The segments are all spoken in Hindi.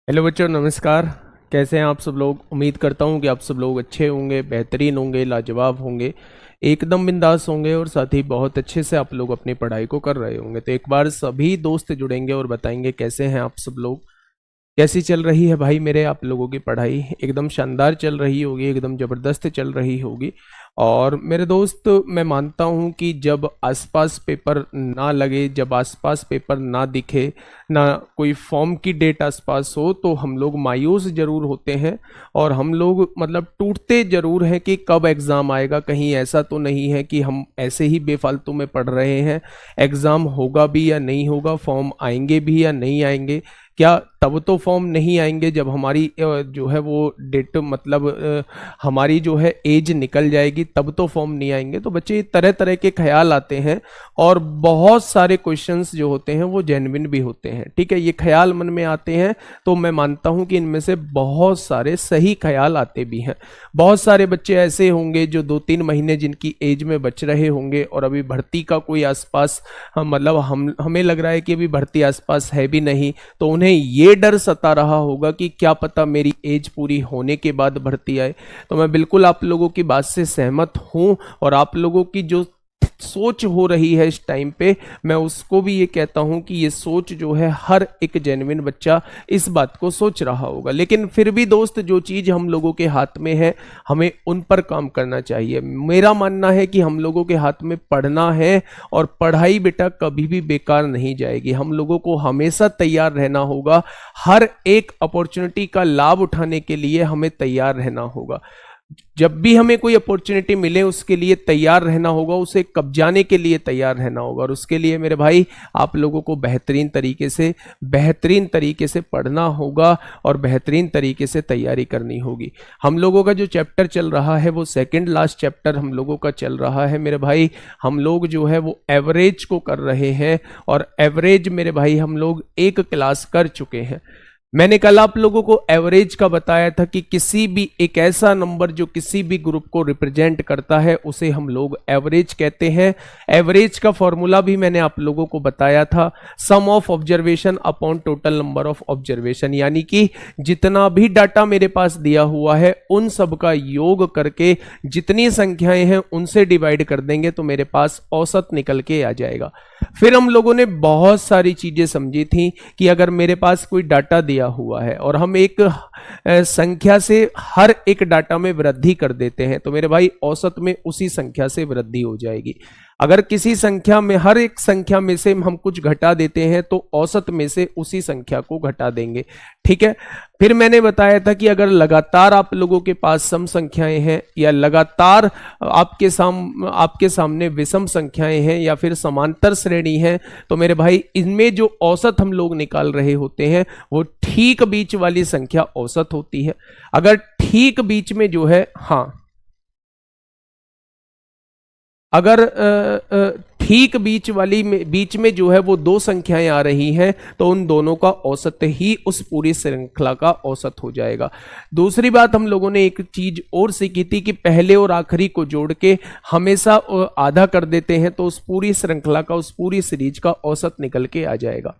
हेलो बच्चों, नमस्कार। कैसे हैं आप सब लोग? उम्मीद करता हूं कि आप सब लोग अच्छे होंगे, बेहतरीन होंगे, लाजवाब होंगे, एकदम बिंदास होंगे और साथ ही बहुत अच्छे से आप लोग अपनी पढ़ाई को कर रहे होंगे। तो एक बार सभी दोस्त जुड़ेंगे और बताएंगे कैसे हैं आप सब लोग, कैसी चल रही है भाई मेरे आप लोगों की पढ़ाई। एकदम शानदार चल रही होगी, एकदम ज़बरदस्त चल रही होगी। और मेरे दोस्त, मैं मानता हूँ कि जब आसपास पेपर ना लगे, जब आसपास पेपर ना दिखे, ना कोई फॉर्म की डेट आसपास हो, तो हम लोग मायूस ज़रूर होते हैं और हम लोग मतलब टूटते ज़रूर हैं कि कब एग्ज़ाम आएगा। कहीं ऐसा तो नहीं है कि हम ऐसे ही बेफालतू में पढ़ रहे हैं, एग्ज़ाम होगा भी या नहीं होगा, फॉर्म आएंगे भी या नहीं आएंगे। क्या तब तो फॉर्म नहीं आएंगे जब हमारी जो है वो डेट मतलब हमारी जो है एज निकल जाएगी, तब तो फॉर्म नहीं आएंगे। तो बच्चे तरह तरह के ख्याल आते हैं और बहुत सारे क्वेश्चंस जो होते हैं वो जेन्युइन भी होते हैं। ठीक है, ये ख्याल मन में आते हैं तो मैं मानता हूं कि इनमें से बहुत सारे सही ख्याल आते भी हैं। बहुत सारे बच्चे ऐसे होंगे जो 2-3 महीने जिनकी एज में बच रहे होंगे और अभी भर्ती का कोई आसपास मतलब हमें लग रहा है कि अभी भर्ती आसपास है भी नहीं, तो उन्हें ये डर सता रहा होगा कि क्या पता मेरी एज पूरी होने के बाद भर्ती आए। तो मैं बिल्कुल आप लोगों की बात से सहमत हूं और आप लोगों की जो सोच हो रही है इस टाइम पे, मैं उसको भी ये कहता हूं कि ये सोच जो है हर एक जेन्युइन बच्चा इस बात को सोच रहा होगा। लेकिन फिर भी दोस्त, जो चीज़ हम लोगों के हाथ में है हमें उन पर काम करना चाहिए। मेरा मानना है कि हम लोगों के हाथ में पढ़ना है और पढ़ाई बेटा कभी भी बेकार नहीं जाएगी। हम लोगों को हमेशा तैयार रहना होगा, हर एक अपॉर्चुनिटी का लाभ उठाने के लिए हमें तैयार रहना होगा। जब भी हमें कोई अपॉर्चुनिटी मिले उसके लिए तैयार रहना होगा, उसे कब्जाने के लिए तैयार रहना होगा। और उसके लिए मेरे भाई आप लोगों को बेहतरीन तरीके से पढ़ना होगा और बेहतरीन तरीके से तैयारी करनी होगी। हम लोगों का जो चैप्टर चल रहा है वो सेकंड लास्ट चैप्टर हम लोगों का चल रहा है मेरे भाई। हम लोग जो है वो एवरेज को कर रहे हैं और एवरेज मेरे भाई हम लोग एक क्लास कर चुके हैं। मैंने कल आप लोगों को एवरेज का बताया था कि किसी भी एक ऐसा नंबर जो किसी भी ग्रुप को रिप्रेजेंट करता है उसे हम लोग एवरेज कहते हैं। एवरेज का फॉर्मूला भी मैंने आप लोगों को बताया था, sum of observation upon total number of observation, यानी कि जितना भी डाटा मेरे पास दिया हुआ है उन सब का योग करके जितनी संख्याएं हैं उनसे डिवाइड कर देंगे तो मेरे पास औसत निकल के आ जाएगा। फिर हम लोगों ने बहुत सारी चीजें समझी थी कि अगर मेरे पास कोई डाटा दिया हुआ है और हम एक संख्या से हर एक डाटा में वृद्धि कर देते हैं तो मेरे भाई औसत में उसी संख्या से वृद्धि हो जाएगी। अगर किसी संख्या में हर एक संख्या में से हम कुछ घटा देते हैं तो औसत में से उसी संख्या को घटा देंगे। ठीक है, फिर मैंने बताया था कि अगर लगातार आप लोगों के पास सम संख्याएं हैं या लगातार आपके सामने विषम संख्याएं हैं या फिर समांतर श्रेणी है तो मेरे भाई इनमें जो औसत हम लोग निकाल रहे होते हैं वो ठीक बीच वाली संख्या औसत होती है। अगर ठीक बीच में जो है अगर ठीक बीच में जो है वो दो संख्याएं आ रही हैं तो उन दोनों का औसत ही उस पूरी श्रृंखला का औसत हो जाएगा। दूसरी बात हम लोगों ने एक चीज और सीखी थी कि पहले और आखिरी को जोड़ के हमेशा आधा कर देते हैं तो उस पूरी श्रृंखला का, उस पूरी सीरीज का औसत निकल के आ जाएगा।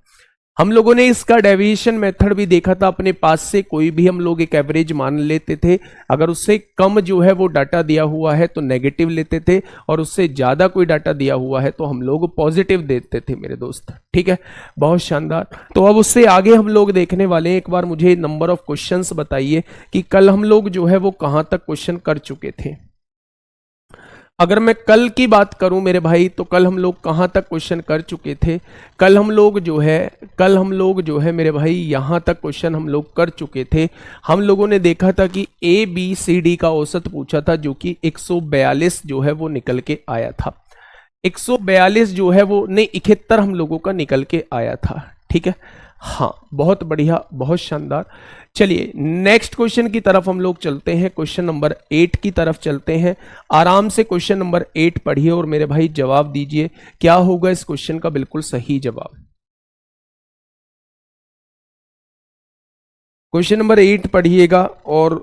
हम लोगों ने इसका डेविएशन मेथड भी देखा था। अपने पास से कोई भी हम लोग एक एवरेज मान लेते थे, अगर उससे कम जो है वो डाटा दिया हुआ है तो नेगेटिव लेते थे और उससे ज्यादा कोई डाटा दिया हुआ है तो हम लोग पॉजिटिव देते थे मेरे दोस्त। ठीक है, बहुत शानदार। तो अब उससे आगे हम लोग देखने वाले हैं। एक बार मुझे नंबर ऑफ क्वेश्चंस बताइए कि कल हम लोग जो है वो कहां तक क्वेश्चन कर चुके थे। अगर मैं कल की बात करूं मेरे भाई तो कल हम लोग कहां तक क्वेश्चन कर चुके थे। कल हम लोग जो है मेरे भाई यहां तक क्वेश्चन हम लोग कर चुके थे। हम लोगों ने देखा था कि ABCD का औसत पूछा था जो कि 142 जो है वो निकल के आया था। 142 जो है वो नहीं 71 हम लोगों का निकल के आया था। ठीक है, हाँ, बहुत बढ़िया, बहुत शानदार। चलिए नेक्स्ट क्वेश्चन की तरफ हम लोग चलते हैं। क्वेश्चन नंबर 8 की तरफ चलते हैं। आराम से क्वेश्चन नंबर 8 पढ़िए और मेरे भाई जवाब दीजिए क्या होगा इस क्वेश्चन का बिल्कुल सही जवाब। क्वेश्चन नंबर 8 पढ़िएगा और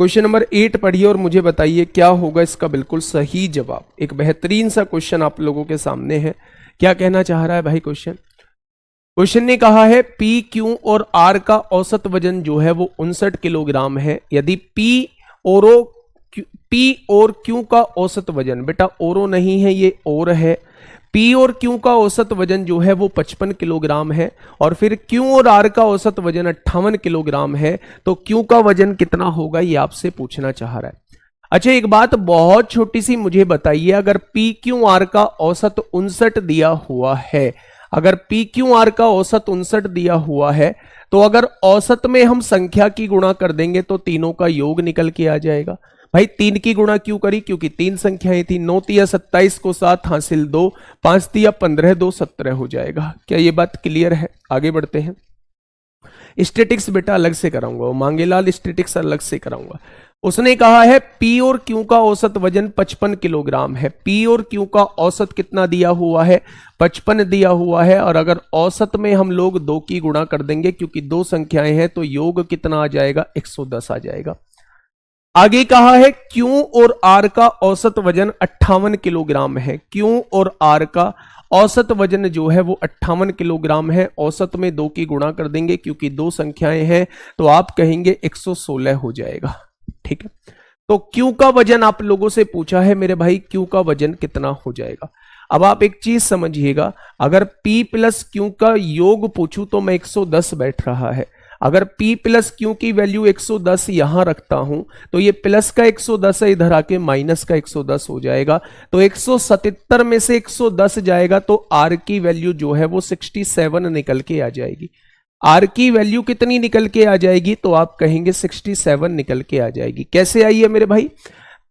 क्वेश्चन नंबर 8 पढ़िए और मुझे बताइए क्या होगा इसका बिल्कुल सही जवाब। एक बेहतरीन सा क्वेश्चन आप लोगों के सामने है। क्या कहना चाह रहा है भाई क्वेश्चन? क्वेश्चन ने कहा है पी क्यू और आर का औसत वजन जो है वो 59 किलोग्राम है। यदि पी और क्यू का औसत वजन, बेटा ओरो नहीं है ये और है, पी और क्यू का औसत वजन जो है वो 55 किलोग्राम है और फिर क्यू और आर का औसत वजन 58 किलोग्राम है, तो क्यू का वजन कितना होगा ये आपसे पूछना चाह रहा है। अच्छा एक बात बहुत छोटी सी मुझे बताइए, अगर पी क्यू आर का औसत 59 दिया हुआ है, अगर पी क्यू आर का औसत 59 दिया हुआ है, तो अगर औसत में हम संख्या की गुणा कर देंगे तो तीनों का योग निकल के आ जाएगा। भाई 3 की गुणा क्यों करी, क्योंकि 3 संख्याएं थी, 9 तिया 27 को 7 हासिल 2, 5 तिया 15, 2 17 हो जाएगा। क्या ये बात क्लियर है? आगे बढ़ते हैं। स्टेटिक्स बेटा अलग से कराऊंगा, मांगेलाल स्टेटिक्स अलग से कराऊंगा। उसने कहा है पी और क्यू का औसत वजन 55 किलोग्राम है। पी और क्यू का औसत कितना दिया हुआ है? 55 दिया हुआ है, और अगर औसत में हम लोग 2 की गुणा कर देंगे क्योंकि 2 संख्याएं हैं, तो योग कितना आ जाएगा? 110 आ जाएगा। आगे कहा है क्यू और आर का औसत वजन 58 किलोग्राम है। क्यू और आर का औसत वजन जो है वो 58 किलोग्राम है। औसत में 2 की गुणा कर देंगे क्योंकि 2 संख्याएं हैं, तो आप कहेंगे 116 हो जाएगा। ठीक है, तो क्यू का वजन आप लोगों से पूछा है मेरे भाई, क्यू का वजन कितना हो जाएगा। अब आप एक चीज समझिएगा, अगर P प्लस क्यू का योग पूछूं तो मैं 110 बैठ रहा है। अगर P प्लस क्यू की वैल्यू 110 यहां रखता हूं, तो ये प्लस का 110 है, इधर आके माइनस का 110 हो जाएगा, तो 177 में से 110 जाएगा, तो R की वैल्यू जो है वो 67 निकल के आ जाएगी। आर की वैल्यू कितनी निकल के आ जाएगी? तो आप कहेंगे 67 निकल के आ जाएगी। कैसे आई है मेरे भाई?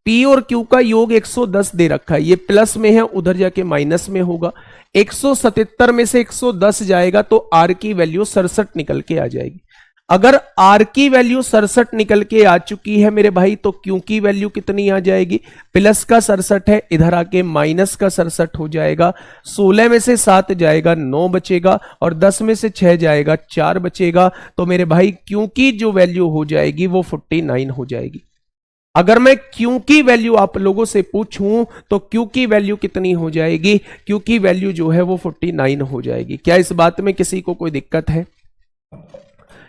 पी और क्यू का योग 110 दे रखा है, ये प्लस में है, उधर जाके माइनस में होगा। 177 में से 110 जाएगा तो आर की वैल्यू 67 निकल के आ जाएगी। अगर आर की वैल्यू 67 निकल के आ चुकी है मेरे भाई, तो क्यू की वैल्यू कितनी आ जाएगी? प्लस का 67 है, इधर आके माइनस का 67 हो जाएगा। 16 में से 7 जाएगा, 9 बचेगा, और 10 में से 6 जाएगा, 4 बचेगा। तो मेरे भाई क्यू की जो वैल्यू हो जाएगी वो 49 हो जाएगी। अगर मैं क्यू की वैल्यू आप लोगों से पूछूं तो क्यू की वैल्यू कितनी हो जाएगी? क्यू की वैल्यू जो है वो 49 हो जाएगी। क्या इस बात में किसी को कोई दिक्कत है?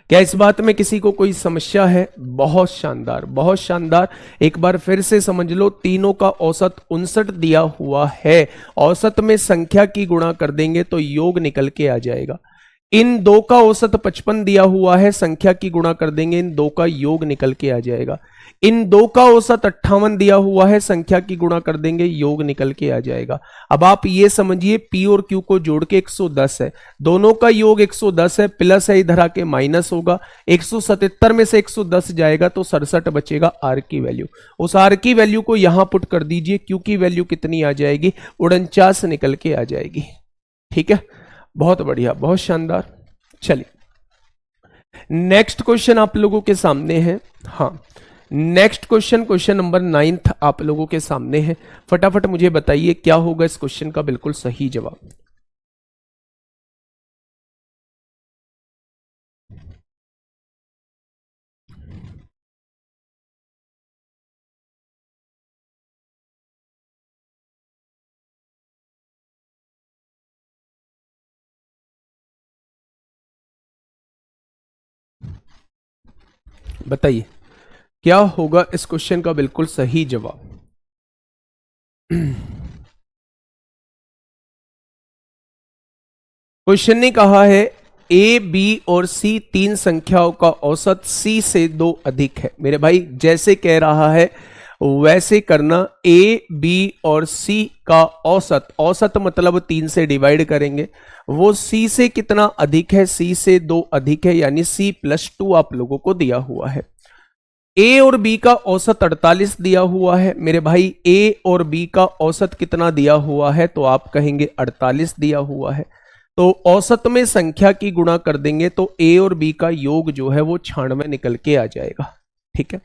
क्या इस बात में किसी को कोई समस्या है? बहुत शानदार, बहुत शानदार। एक बार फिर से समझ लो, तीनों का औसत 59 दिया हुआ है, औसत में संख्या की गुणा कर देंगे तो योग निकल के आ जाएगा। इन 2 का औसत 55 दिया हुआ है, संख्या की गुणा कर देंगे, इन 2 का योग निकल के आ जाएगा। इन 2 का औसत 58 दिया हुआ है, संख्या की गुणा कर देंगे, योग निकल के आ जाएगा। अब आप ये समझिए, P और Q को जोड़ के 110 है, दोनों का योग 110 है, प्लस है, इधर आके माइनस होगा। 177 में से 110 जाएगा तो 67 बचेगा R की वैल्यू। उस R की वैल्यू को यहां पुट कर दीजिए, Q की वैल्यू कितनी आ जाएगी? 49 निकल के आ जाएगी। ठीक है, बहुत बढ़िया, बहुत शानदार। चलिए नेक्स्ट क्वेश्चन आप लोगों के सामने है। हाँ, नेक्स्ट क्वेश्चन, क्वेश्चन नंबर 9 आप लोगों के सामने है। फटाफट मुझे बताइए क्या होगा इस क्वेश्चन का बिल्कुल सही जवाब। बताइए क्या होगा इस क्वेश्चन का बिल्कुल सही जवाब। क्वेश्चन ने कहा है ए, बी और सी 3 संख्याओं का औसत सी से 2 अधिक है। मेरे भाई जैसे कह रहा है वैसे करना। ए, बी और सी का औसत, औसत मतलब 3 से डिवाइड करेंगे, वो सी से कितना अधिक है? सी से 2 अधिक है, यानी सी प्लस 2 आप लोगों को दिया हुआ है। ए और बी का औसत 48 दिया हुआ है। मेरे भाई ए और बी का औसत कितना दिया हुआ है? तो आप कहेंगे 48 दिया हुआ है। तो औसत में संख्या की गुणा कर देंगे तो ए और बी का योग जो है वो 96 निकल के आ जाएगा। ठीक है,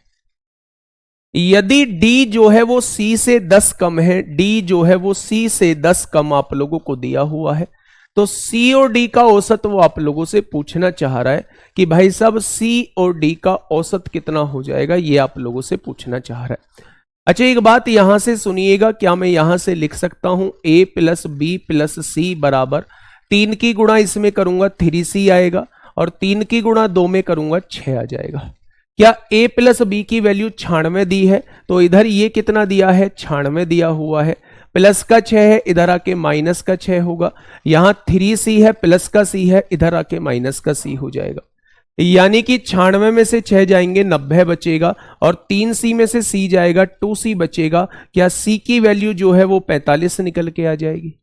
यदि डी जो है वो सी से 10 कम है, डी जो है वो सी से 10 कम आप लोगों को दिया हुआ है, तो सी और डी का औसत वो आप लोगों से पूछना चाह रहा है कि भाई साहब सी और डी का औसत कितना हो जाएगा, ये आप लोगों से पूछना चाह रहा है। अच्छा एक बात यहां से सुनिएगा, क्या मैं यहां से लिख सकता हूं ए प्लस बी प्लस सी बराबर 3 की गुणा इसमें करूंगा 3c आएगा, और 3 की गुणा 2 में करूंगा 6 आ जाएगा। क्या a प्लस बी की वैल्यू 96 दी है, तो इधर ये कितना दिया है, 96 दिया हुआ है, प्लस का 6 है, इधर आके माइनस का 6 होगा, यहां 3c है, प्लस का c है, इधर आके माइनस का c हो जाएगा। यानी कि 96 में से 6 जाएंगे 90 बचेगा, और 3c में से c जाएगा 2c बचेगा। क्या c की वैल्यू जो है वो 45 निकल के आ जाएगी?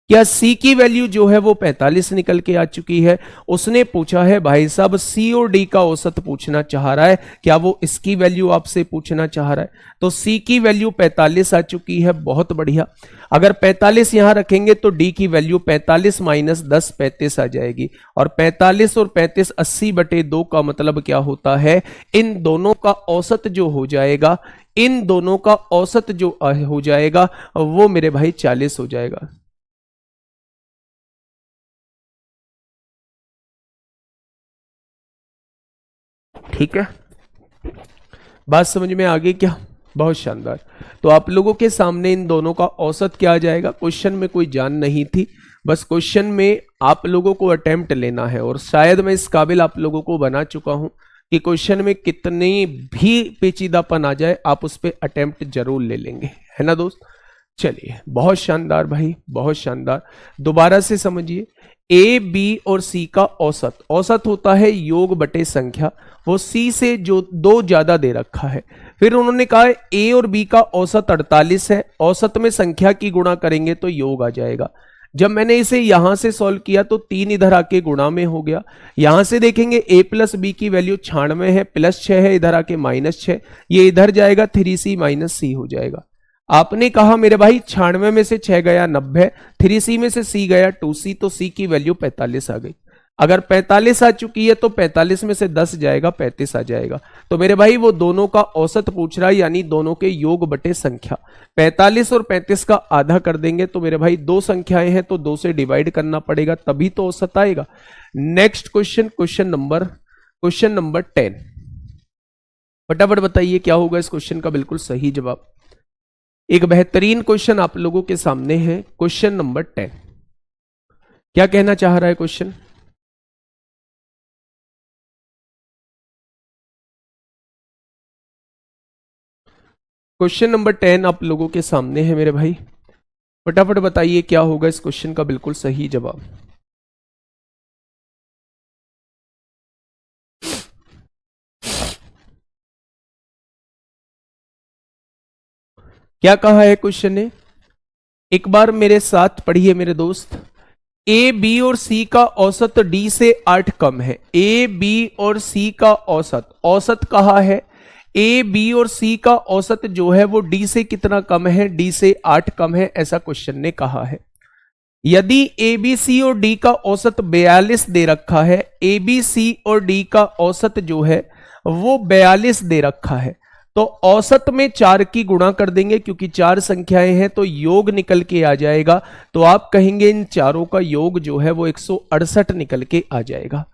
क्या C की वैल्यू जो है वो 45 निकल के आ चुकी है? उसने पूछा है भाई साहब C और D का औसत पूछना चाह रहा है, क्या वो इसकी वैल्यू आपसे पूछना चाह रहा है? तो C की वैल्यू 45 आ चुकी है, बहुत बढ़िया। अगर 45 यहां रखेंगे तो D की वैल्यू 45 माइनस 10 35 आ जाएगी, और 45 और 35 80/2 का मतलब क्या होता है, इन दोनों का औसत जो हो जाएगा, इन दोनों का औसत जो हो जाएगा वो मेरे भाई 40 हो जाएगा। ठीक है, बात समझ में आ गई क्या? बहुत शानदार। तो आप लोगों के सामने इन दोनों का औसत क्या आ जाएगा, क्वेश्चन में कोई जान नहीं थी, बस क्वेश्चन में आप लोगों को अटेम्प्ट लेना है, और शायद मैं इस काबिल आप लोगों को बना चुका हूं कि क्वेश्चन में कितनी भी पेचीदापन आ जाए आप उस पर अटेम्प्ट जरूर ले लेंगे, है ना दोस्त। चलिए, बहुत शानदार भाई, बहुत शानदार। दोबारा से समझिए, ए बी और सी का औसत, औसत होता है योग बटे संख्या, वो सी से जो 2 ज्यादा दे रखा है। फिर उन्होंने कहा ए और बी का औसत 48 है, औसत में संख्या की गुणा करेंगे तो योग आ जाएगा। जब मैंने इसे यहां से सॉल्व किया तो 3 इधर आके गुणा में हो गया। यहां से देखेंगे a प्लस बी की वैल्यू 96 है, प्लस 6 है, इधर आके माइनस 6, ये इधर जाएगा 3c माइनस c हो जाएगा। आपने कहा मेरे भाई 96 में से 6 गया 90, 3c में से c गया 2c, तो c की वैल्यू 45 आ गई। अगर 45 आ चुकी है तो 45 में से 10 जाएगा 35 आ जाएगा। तो मेरे भाई वो दोनों का औसत पूछ रहा है, यानी दोनों के योग बटे संख्या। 45 और 35 का आधा कर देंगे तो मेरे भाई 2 संख्याएं हैं तो 2 से डिवाइड करना पड़ेगा, तभी तो औसत आएगा। Next question, question number 10। फटाफट बताइए क्या होगा इस क्वेश्चन का बिल्कुल सही जवाब। एक बेहतरीन क्वेश्चन आप लोगों के सामने है, क्वेश्चन नंबर 10। क्या कहना चाह रहा है क्वेश्चन? क्वेश्चन नंबर 10 आप लोगों के सामने है मेरे भाई, फटाफट बताइए क्या होगा इस क्वेश्चन का बिल्कुल सही जवाब। क्या कहा है क्वेश्चन ने, एक बार मेरे साथ पढ़िए मेरे दोस्त। ए बी और सी का औसत डी से 8 कम है। ए बी और सी का औसत, औसत कहा है, ए बी और सी का औसत जो है वो डी से कितना कम है, डी से 8 कम है, ऐसा क्वेश्चन ने कहा है। यदि ए बी सी और डी का औसत 42 दे रखा है, ए बी सी और डी का औसत जो है वो 42 दे रखा है, तो औसत में 4 की गुणा कर देंगे, क्योंकि 4 संख्याएं हैं तो योग निकल के आ जाएगा। तो आप कहेंगे इन चारों का योग जो है वो 168 निकल के आ जाएगा।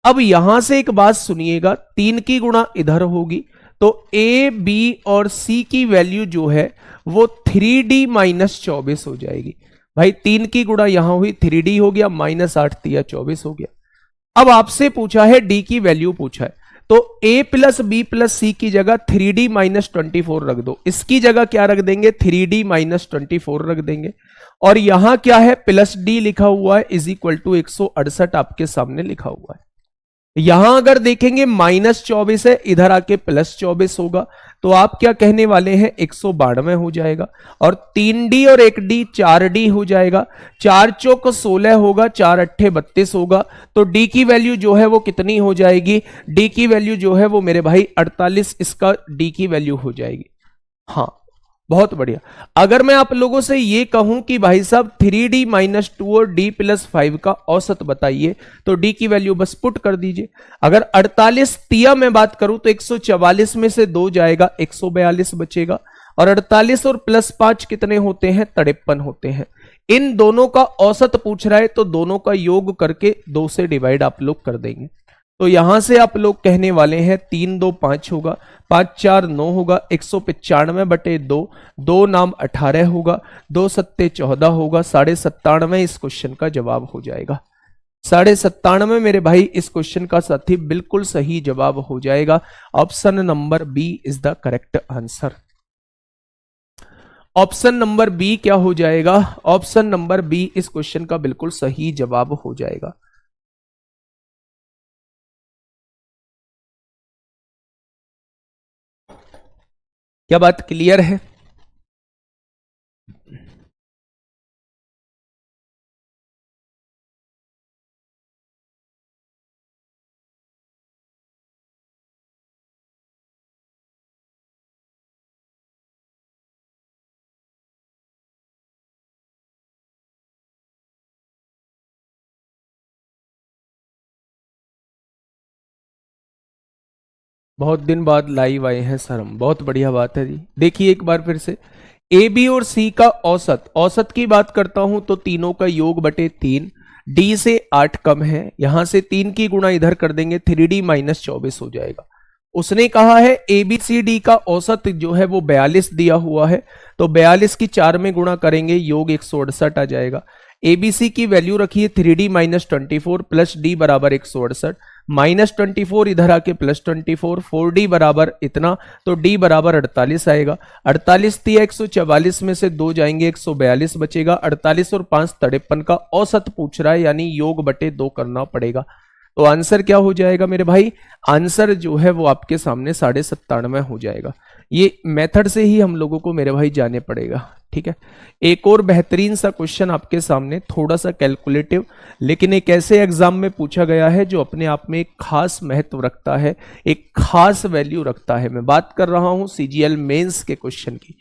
अब यहां से एक बात सुनिएगा, 3 की गुणा इधर होगी तो ए बी और सी की वैल्यू जो है वो 3d माइनस 24 हो जाएगी। भाई 3 की गुणा यहां हुई, 3d हो गया, माइनस 8 दिया 24 हो गया। अब आपसे पूछा है डी की वैल्यू पूछा है, तो a प्लस बी प्लस सी की जगह 3d माइनस 24 रख दो, इसकी जगह क्या रख देंगे, 3d माइनस 24 रख देंगे। और यहां क्या है, प्लस डी लिखा हुआ है, इज इक्वल टू 168 आपके सामने लिखा हुआ है। यहां अगर देखेंगे माइनस 24 है, इधर आके प्लस 24 होगा, तो आप क्या कहने वाले हैं, 192 हो जाएगा। और 3d और 1d 4d हो जाएगा, 4 चौक 16 होगा, 4 अट्ठे 32 होगा। तो d की वैल्यू जो है वो कितनी हो जाएगी, d की वैल्यू जो है वो मेरे भाई 48, इसका d की वैल्यू हो जाएगी। हाँ, बहुत बढ़िया। अगर मैं आप लोगों से ये कहूं कि भाई साहब 3d माइनस 2 और d प्लस 5 का औसत बताइए, तो d की वैल्यू बस पुट कर दीजिए। अगर 48 तिया मैं बात करूं तो 144 में से 2 जाएगा, 142 बचेगा। और 48 और प्लस 5 कितने होते हैं, 53 होते हैं। इन दोनों का औसत पूछ रहा है तो दोनों का योग करके 2 से डिवाइड आप लोग कर देंगे। तो यहां से आप लोग कहने वाले हैं 3 2 5 होगा, 5 4 9 होगा, 195/2, 2 नाम 18 होगा, 2 सत्ते 14 होगा, 97.5 इस क्वेश्चन का जवाब हो जाएगा। 97.5 मेरे भाई इस क्वेश्चन का साथी बिल्कुल सही जवाब हो जाएगा। Option number B is the correct answer. Option number B क्या हो जाएगा? ऑप्शन नंबर बी इस क्वेश्चन का बिल्कुल सही जवाब हो जाएगा। क्या बात क्लियर है? बहुत दिन बाद लाइव आए हैं सर हम, बहुत बढ़िया बात है जी। देखिए एक बार फिर से, ए बी और सी का औसत, औसत की बात करता हूं तो तीनों का योग बटे 3, डी से 8 कम है, यहां से 3 की गुणा इधर कर देंगे, 3D माइनस 24 हो जाएगा। उसने कहा है ए बी सी डी का औसत जो है वो 42 दिया हुआ है, तो 42 की 4 में गुणा करेंगे, योग 168 आ जाएगा। एबीसी की वैल्यू रखिए 3D माइनस 24 प्लस डी बराबर 168, माइनस 24 इधर आके प्लस 24, 4D बराबर इतना, तो डी बराबर 48 आएगा। 48 दिया 144 में से 2 जाएंगे, 142 बचेगा। 48 और 5 53 का औसत पूछ रहा है, यानी योग बटे 2 करना पड़ेगा। तो आंसर क्या हो जाएगा मेरे भाई? आंसर जो है वो आपके सामने 97.5 हो जाएगा। ये मेथड से ही हम लोगों को मेरे भाई जाने पड़ेगा, ठीक है। एक और बेहतरीन सा क्वेश्चन आपके सामने, थोड़ा सा कैलकुलेटिव, लेकिन एक ऐसे एग्जाम में पूछा गया है जो अपने आप में एक खास महत्व रखता है, एक खास वैल्यू रखता है। मैं बात कर रहा हूं सीजीएल मेंस के क्वेश्चन की।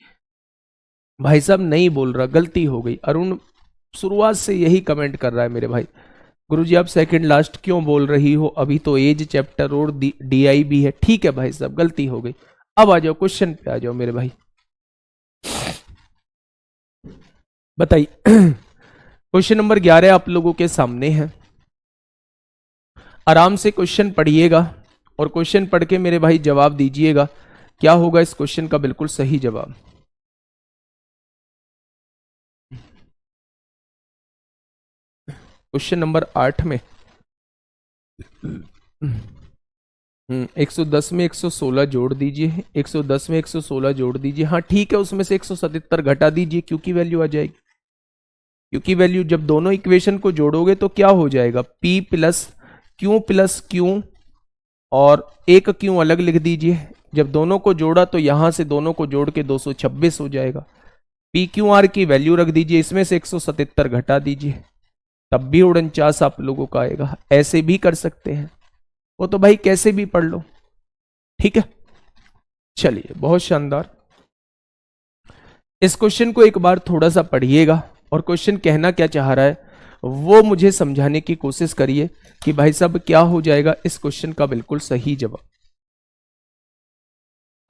भाई साहब नहीं बोल रहा, गलती हो गई। अरुण शुरुआत से यही कमेंट कर रहा है मेरे भाई, गुरुजी आप सेकंड लास्ट क्यों बोल रही हो, अभी तो एज चैप्टर और डीआई भी है। ठीक है भाई साहब, गलती हो गई। अब आ जाओ क्वेश्चन पे, आ जाओ मेरे भाई, बताइए। क्वेश्चन नंबर 11 आप लोगों के सामने है। आराम से क्वेश्चन पढ़िएगा और क्वेश्चन पढ़ के मेरे भाई जवाब दीजिएगा, क्या होगा इस क्वेश्चन का बिल्कुल सही जवाब। क्वेश्चन नंबर 8 में 110 में 116 जोड़ दीजिए, 110 में 116 जोड़ दीजिए। हाँ ठीक है, उसमें से 177 घटा दीजिए, क्यू की वैल्यू आ जाएगी। क्यू की वैल्यू जब दोनों इक्वेशन को जोड़ोगे तो क्या हो जाएगा? P प्लस क्यू और एक क्यू अलग लिख दीजिए। जब दोनों को जोड़ा तो यहां से दोनों को जोड़ के 226 हो जाएगा। PQR की वैल्यू रख दीजिए, इसमें से 177 घटा दीजिए, तब भी 49 आप लोगों का आएगा। ऐसे भी कर सकते हैं, वो तो भाई कैसे भी पढ़ लो, ठीक है। चलिए बहुत शानदार, इस क्वेश्चन को एक बार थोड़ा सा पढ़िएगा और क्वेश्चन कहना क्या चाह रहा है वो मुझे समझाने की कोशिश करिए कि भाई साहब क्या हो जाएगा इस क्वेश्चन का बिल्कुल सही जवाब।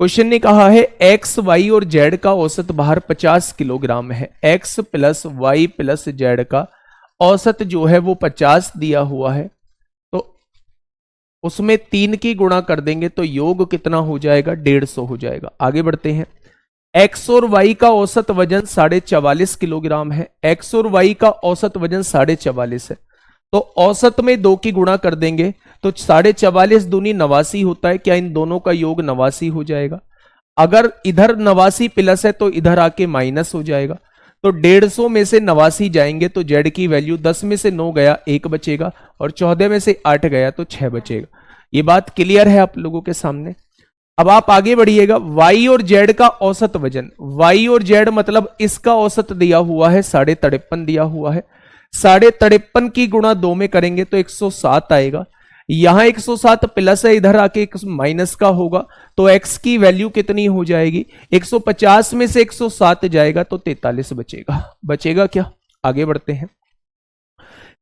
क्वेश्चन ने कहा है एक्स वाई और जेड का औसत भार 50 किलोग्राम है। X plus Y plus Z का औसत जो है वो 50 दिया हुआ है, तो उसमें 3 की गुणा कर देंगे तो योग कितना हो जाएगा? 150 हो जाएगा। आगे बढ़ते हैं। एक्स और वाई का औसत वजन 44.5 किलोग्राम है। एक्स और वाई का औसत वजन 44.5 है, तो औसत में 2 की गुणा कर देंगे तो 44.5 दूनी 89 होता है। क्या इन दोनों का योग 89 हो जाएगा? अगर इधर 89 प्लस है तो इधर आके माइनस हो जाएगा, तो 150 में से 89 जाएंगे तो जेड की वैल्यू 10 में से 9 गया 1 बचेगा, और 14 में से 8 गया तो 6 बचेगा। ये बात क्लियर है आप लोगों के सामने। अब आप आगे बढ़िएगा। वाई और जेड का औसत वजन, वाई और जेड मतलब इसका औसत दिया हुआ है 53.5 दिया हुआ है, 53.5 की गुणा 2 में करेंगे तो 107 आएगा। यहां 107 प्लस है, इधर आके माइनस का होगा, तो x की वैल्यू कितनी हो जाएगी? 150 में से 107 जाएगा तो 43 बचेगा। बचेगा क्या? आगे बढ़ते हैं।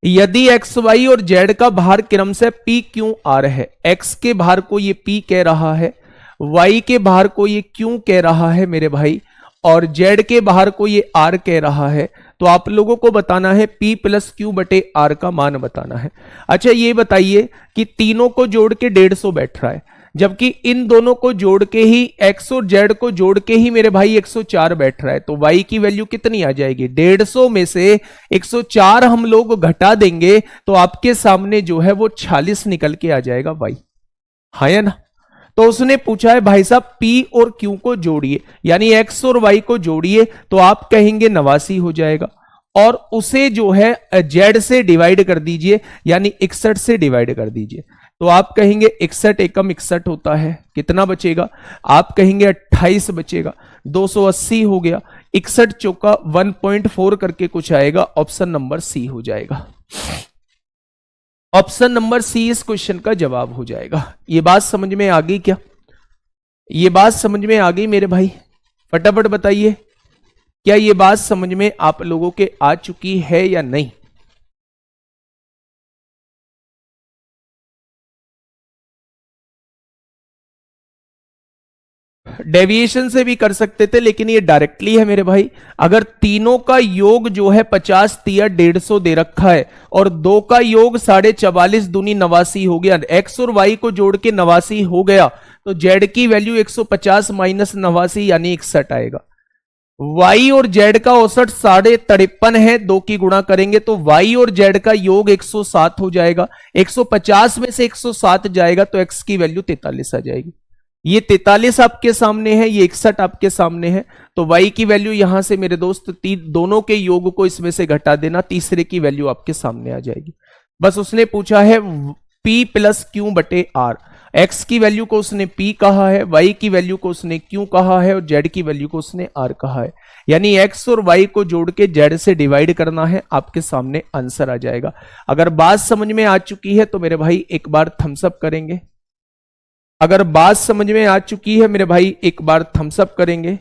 यदि एक्स वाई और जेड का भार क्रम से पी क्यू आर है, एक्स के भार को ये पी कह रहा है, वाई के भार को ये क्यू कह रहा है मेरे भाई, और जेड के भार को ये आर कह रहा है, तो आप लोगों को बताना है P प्लस क्यू बटे R का मान बताना है। अच्छा ये बताइए कि तीनों को जोड़ के 150 बैठ रहा है, जबकि इन दोनों को जोड़ के ही x और z को जोड़ के ही मेरे भाई 104 बैठ रहा है, तो y की वैल्यू कितनी आ जाएगी? 150 में से 104 हम लोग घटा देंगे तो आपके सामने जो है वो 46 निकल के आ जाएगा y, हाँ या ना। तो उसने पूछा है भाई साहब P और Q को जोड़िए, यानी x और y को जोड़िए, तो आप कहेंगे 89 हो जाएगा, और उसे जो है z से डिवाइड कर दीजिए, यानी 61 से डिवाइड कर दीजिए, तो आप कहेंगे 61 एकम 61 होता है, कितना बचेगा? आप कहेंगे 28 बचेगा, 280 हो गया, 61 चौका 1.4 करके कुछ आएगा, ऑप्शन नंबर सी हो जाएगा। ऑप्शन नंबर सी इस क्वेश्चन का जवाब हो जाएगा। ये बात समझ में आ गई क्या? ये बात समझ में आ गई मेरे भाई? फटाफट बताइए, क्या ये बात समझ में आप लोगों के आ चुकी है या नहीं? डेविएशन से भी कर सकते थे, लेकिन ये डायरेक्टली है मेरे भाई। अगर तीनों का योग जो है 50 तिया 150 दे रखा है, और दो का योग 44.5 दूनी 89 हो गया, एक्स और वाई को जोड़ के 89 हो गया, तो जेड की वैल्यू 150 माइनस 89 यानी 61 आएगा। y और z का औसत 53.5 है, 2 की गुणा करेंगे तो y और z का योग 107 हो जाएगा, 150 में से 107 जाएगा तो x की वैल्यू 43 आ जाएगी। ये 43 आपके सामने है, ये 61 आपके सामने है, तो y की वैल्यू यहां से मेरे दोस्त दोनों के योग को इसमें से घटा देना, तीसरे की वैल्यू आपके सामने आ जाएगी। बस उसने पूछा है P प्लस क्यू बटे R, x की वैल्यू को उसने P कहा है, y की वैल्यू को उसने Q कहा है, और z की वैल्यू को उसने R कहा है, यानी x और y को जोड़ के z से डिवाइड करना है, आपके सामने आंसर आ जाएगा। अगर बात समझ में आ चुकी है तो मेरे भाई एक बार थम्स अप करेंगे। अगर बात समझ में आ चुकी है मेरे भाई एक बार थम्स अप करेंगे।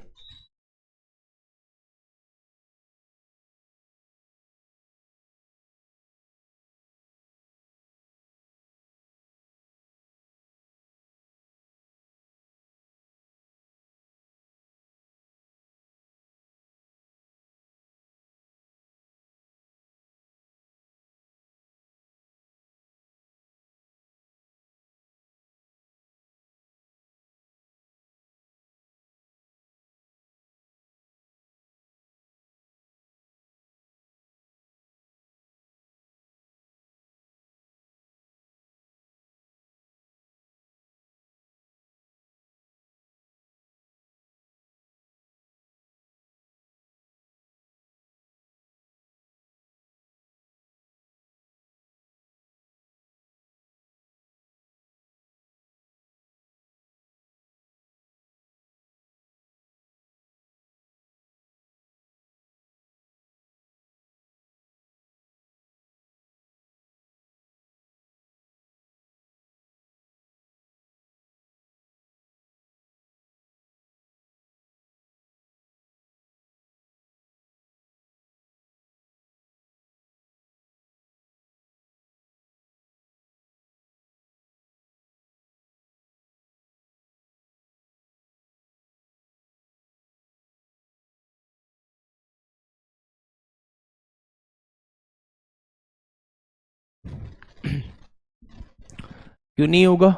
क्यों नहीं होगा?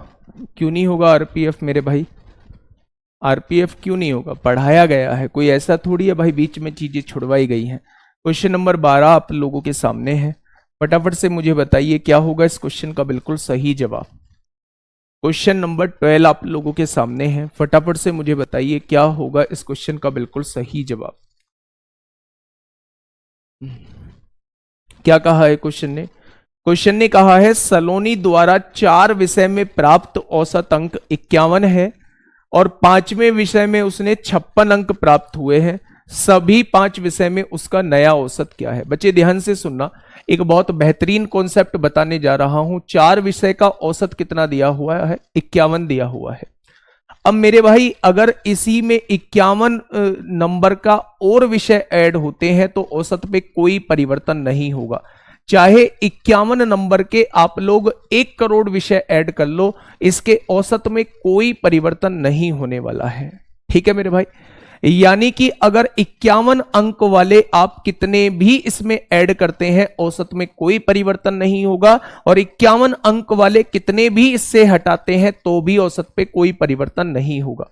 क्यों नहीं होगा आरपीएफ मेरे भाई? आरपीएफ क्यों नहीं होगा? पढ़ाया गया है, कोई ऐसा थोड़ी है भाई बीच में चीजें छुड़वाई गई हैं। क्वेश्चन नंबर 12 आप लोगों के सामने है, फटाफट से मुझे बताइए क्या होगा इस क्वेश्चन का बिल्कुल सही जवाब। क्वेश्चन नंबर 12 आप लोगों के सामने है, फटाफट से मुझे बताइए क्या होगा इस क्वेश्चन का बिल्कुल सही जवाब। क्या कहा है क्वेश्चन ने? क्वेश्चन ने कहा है सलोनी द्वारा 4 विषय में प्राप्त औसत अंक 51 है, और 5वें विषय में उसने 56 अंक प्राप्त हुए हैं, सभी 5 विषय में उसका नया औसत क्या है? बच्चे ध्यान से सुनना, एक बहुत बेहतरीन कॉन्सेप्ट बताने जा रहा हूं। 4 विषय का औसत कितना दिया हुआ है? 51 दिया हुआ है। अब मेरे भाई अगर इसी में 51 नंबर का और विषय ऐड होते हैं तो औसत पे कोई परिवर्तन नहीं होगा, चाहे 51 नंबर के आप लोग 1 करोड़ विषय ऐड कर लो, इसके औसत में कोई परिवर्तन नहीं होने वाला है। ठीक है मेरे भाई, यानी कि अगर 51 अंक वाले आप कितने भी इसमें ऐड करते हैं औसत में कोई परिवर्तन नहीं होगा, और 51 अंक वाले कितने भी इससे हटाते हैं तो भी औसत पे कोई परिवर्तन नहीं होगा।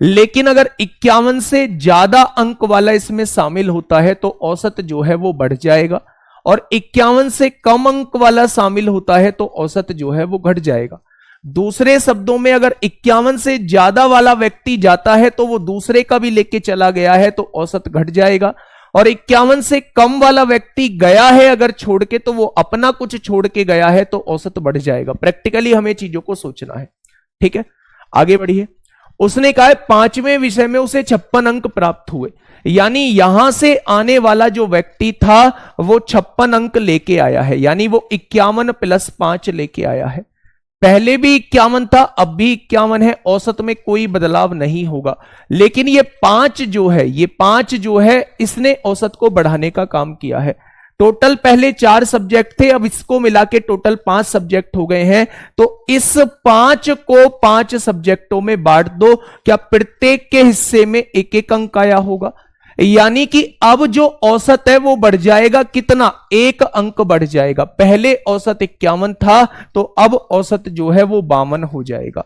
लेकिन अगर 51 से ज्यादा अंक वाला इसमें शामिल होता है तो औसत जो है वो बढ़ जाएगा, और 51 से कम अंक वाला शामिल होता है तो औसत जो है वो घट जाएगा। दूसरे शब्दों में अगर 51 से ज्यादा वाला व्यक्ति जाता है तो वो दूसरे का भी लेके चला गया है तो औसत घट जाएगा, और 51 से कम वाला व्यक्ति गया है अगर छोड़ के तो वो अपना कुछ छोड़ के गया है तो औसत बढ़ जाएगा। प्रैक्टिकली हमें चीजों को सोचना है, ठीक है। आगे बढ़िए। उसने कहा है 5वें विषय में उसे 56 अंक प्राप्त हुए, यानी यहां से आने वाला जो व्यक्ति था वो 56 अंक लेके आया है, यानी वो 51 + 5 लेके आया है। पहले भी 51 था, अब भी 51 है, औसत में कोई बदलाव नहीं होगा। लेकिन ये 5 जो है इसने औसत को बढ़ाने का काम किया है। टोटल पहले 4 सब्जेक्ट थे, अब इसको मिला के टोटल 5 सब्जेक्ट हो गए हैं। तो इस 5 को 5 सब्जेक्टों में बांट दो, क्या प्रत्येक के हिस्से में 1-1 अंक आया होगा, यानी कि अब जो औसत है वो बढ़ जाएगा कितना, 1 अंक बढ़ जाएगा। पहले औसत 51 था तो अब औसत जो है वो 52 हो जाएगा।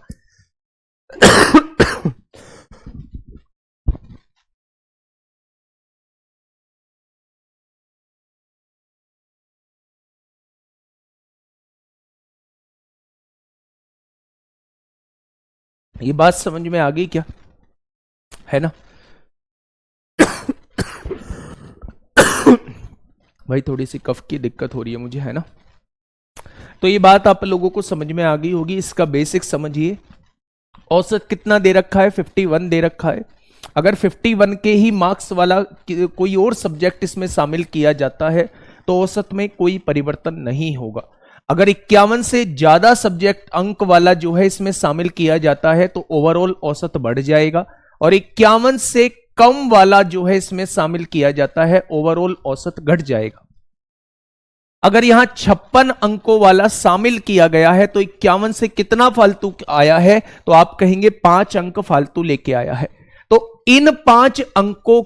ये बात समझ में आ गई क्या, है ना? भाई थोड़ी सी कफ की दिक्कत हो रही है मुझे, है ना? तो ये बात आप लोगों को समझ में आ गई होगी। इसका बेसिक समझिए। औसत कितना दे रखा है, 51 दे रखा है। अगर 51 के ही मार्क्स वाला कोई और सब्जेक्ट इसमें शामिल किया जाता है तो औसत में कोई परिवर्तन नहीं होगा। अगर 51 से ज्यादा सब्जेक्ट अंक वाला जो है इसमें शामिल किया जाता है तो ओवरऑल औसत बढ़ जाएगा, और 51 से कम वाला जो है इसमें शामिल किया जाता है ओवरऑल औसत घट जाएगा। अगर यहां 56 अंकों वाला शामिल किया गया है तो 51 से कितना फालतू आया है, तो आप कहेंगे 5 अंक फालतू लेके आया है। तो इन 5 अंकों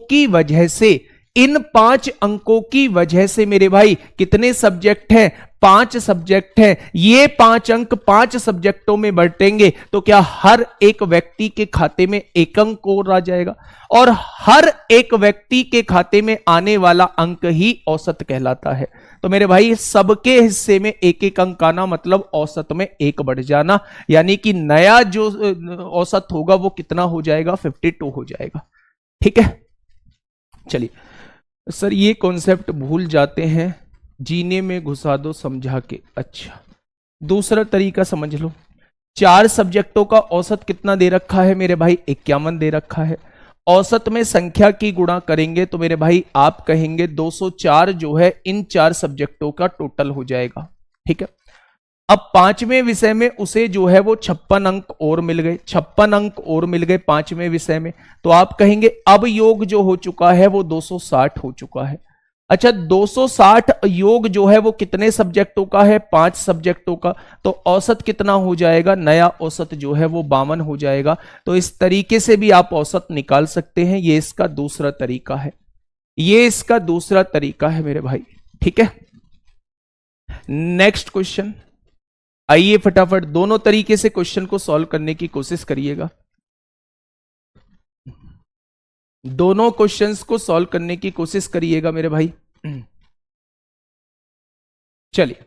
की वजह से मेरे भाई कितने सब्जेक्ट हैं, 5 सब्जेक्ट हैं। ये 5 अंक 5 सब्जेक्टों में बंटेंगे तो क्या हर एक व्यक्ति के खाते में 1 अंक और आ जाएगा, और हर एक व्यक्ति के खाते में आने वाला अंक ही औसत कहलाता है। तो मेरे भाई सबके हिस्से में 1-1 अंक आना मतलब औसत में 1 बढ़ जाना, यानी कि नया जो औसत होगा वो कितना हो जाएगा, 52 हो जाएगा। ठीक है, चलिए। सर ये कॉन्सेप्ट भूल जाते हैं, जीने में घुसा दो समझा के। अच्छा, दूसरा तरीका समझ लो। 4 सब्जेक्टों का औसत कितना दे रखा है मेरे भाई, 51 दे रखा है। औसत में संख्या की गुणा करेंगे तो मेरे भाई आप कहेंगे 204 जो है इन 4 सब्जेक्टों का टोटल हो जाएगा। ठीक है, अब 5वें विषय में उसे जो है वो 56 अंक और मिल गए, 56 अंक और मिल गए 5वें विषय में, तो आप कहेंगे अब योग जो हो चुका है वो 260 हो चुका है। अच्छा, 260 योग जो है वो कितने सब्जेक्टों का है, 5 सब्जेक्टों का, तो औसत कितना हो जाएगा, नया औसत जो है वो 52 हो जाएगा। तो इस तरीके से भी आप औसत निकाल सकते हैं। ये इसका दूसरा तरीका है, ये इसका दूसरा तरीका है मेरे भाई। ठीक है, नेक्स्ट क्वेश्चन। आइए फटाफट दोनों तरीके से क्वेश्चन को सॉल्व करने की कोशिश करिएगा। दोनों क्वेश्चंस को सॉल्व करने की कोशिश करिएगा मेरे भाई। चलिए,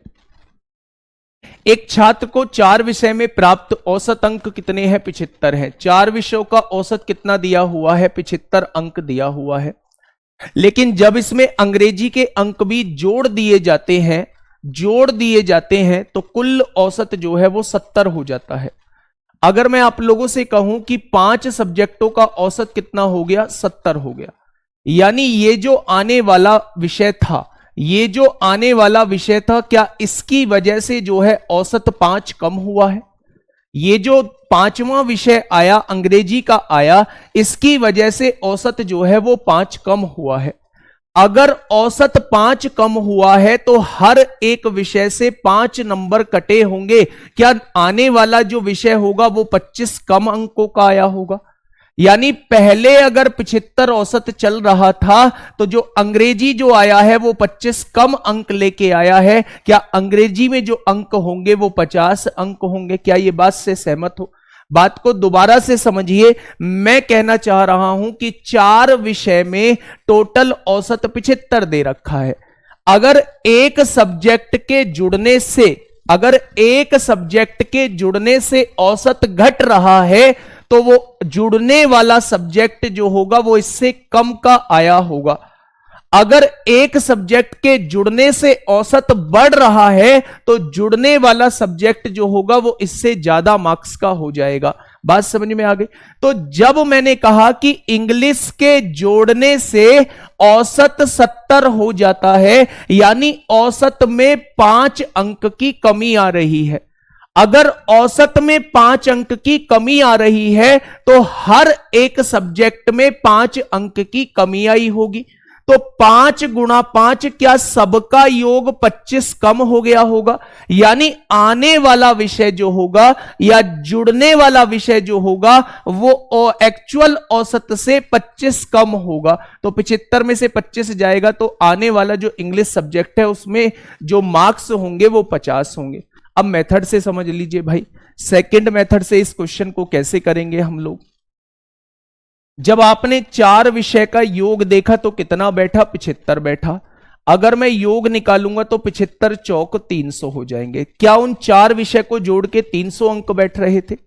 एक छात्र को 4 विषय में प्राप्त औसत अंक कितने हैं, 75 हैं। 4 विषयों का औसत कितना दिया हुआ है, 75 अंक दिया हुआ है। लेकिन जब इसमें अंग्रेजी के अंक भी जोड़ दिए जाते हैं तो कुल औसत जो है वो 70 हो जाता है। अगर मैं आप लोगों से कहूं कि 5 सब्जेक्टों का औसत कितना हो गया, 70 हो गया, यानी ये जो आने वाला विषय था, क्या इसकी वजह से जो है औसत 5 कम हुआ है? ये जो 5वां विषय आया, अंग्रेजी का आया, इसकी वजह से औसत जो है वो 5 कम हुआ है। अगर औसत 5 कम हुआ है तो हर एक विषय से 5 नंबर कटे होंगे। क्या आने वाला जो विषय होगा वो 25 कम अंकों का आया होगा? यानी पहले अगर 75 औसत चल रहा था तो जो अंग्रेजी जो आया है वो 25 कम अंक लेके आया है। क्या अंग्रेजी में जो अंक होंगे वो 50 अंक होंगे? क्या ये बात से सहमत हो? बात को दोबारा से समझिए। मैं कहना चाह रहा हूं कि 4 विषय में टोटल औसत 75 दे रखा है। अगर एक सब्जेक्ट के जुड़ने से अगर एक सब्जेक्ट के जुड़ने से औसत घट रहा है तो वो जुड़ने वाला सब्जेक्ट जो होगा वो इससे कम का आया होगा। अगर एक सब्जेक्ट के जुड़ने से औसत बढ़ रहा है तो जुड़ने वाला सब्जेक्ट जो होगा वो इससे ज्यादा मार्क्स का हो जाएगा। बात समझ में आ गई? तो जब मैंने कहा कि इंग्लिश के जोड़ने से औसत 70 हो जाता है, यानी औसत में 5 अंक की कमी आ रही है। अगर औसत में 5 अंक की कमी आ रही है तो हर एक सब्जेक्ट में 5 अंक की कमी आई होगी। तो 5 गुणा 5 क्या सबका योग 25 कम हो गया होगा? यानी आने वाला विषय जो होगा या जुड़ने वाला विषय जो होगा वो एक्चुअल औसत से 25 कम होगा। तो 75 में से 25 जाएगा तो आने वाला जो इंग्लिश सब्जेक्ट है उसमें जो मार्क्स होंगे वो 50 होंगे। अब मेथड से समझ लीजिए भाई, सेकंड मेथड से इस क्वेश्चन को कैसे करेंगे हम लोग। जब आपने 4 विषय का योग देखा तो कितना बैठा? 75 बैठा। अगर मैं योग निकालूंगा तो 75 चौक 300 हो जाएंगे। क्या उन 4 विषय को जोड़ के 300 अंक बैठ रहे थे?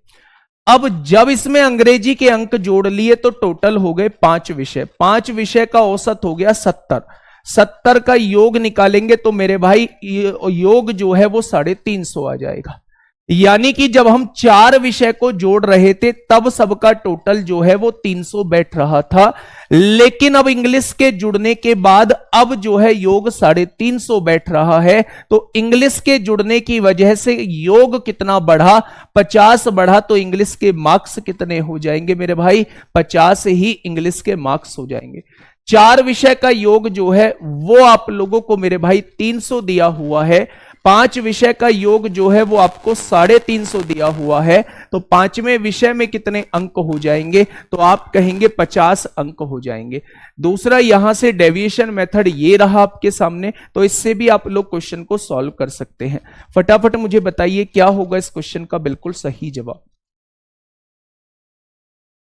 अब जब इसमें अंग्रेजी के अंक जोड़ लिए तो टोटल हो गए 5 विषय। 5 विषय का औसत हो गया 70। 70 का योग निकालेंगे तो मेरे भाई योग जो है वो 350 आ जाएगा। यानी कि जब हम 4 विषय को जोड़ रहे थे तब सबका टोटल जो है वो 300 बैठ रहा था। लेकिन अब इंग्लिश के जुड़ने के बाद अब जो है योग 350 बैठ रहा है। तो इंग्लिश के जुड़ने की वजह से योग कितना बढ़ा? 50 बढ़ा। तो इंग्लिश के मार्क्स कितने हो जाएंगे मेरे भाई? 50 ही इंग्लिश के मार्क्स हो जाएंगे। 4 विषय का योग जो है वो आप लोगों को मेरे भाई 300 दिया हुआ है। 5 विषय का योग जो है वो आपको 350 दिया हुआ है। तो 5वें विषय में कितने अंक हो जाएंगे? तो आप कहेंगे 50 अंक हो जाएंगे। दूसरा यहां से डेविएशन मेथड ये रहा आपके सामने, तो इससे भी आप लोग क्वेश्चन को सॉल्व कर सकते हैं। फटाफट मुझे बताइए क्या होगा इस क्वेश्चन का बिल्कुल सही जवाब।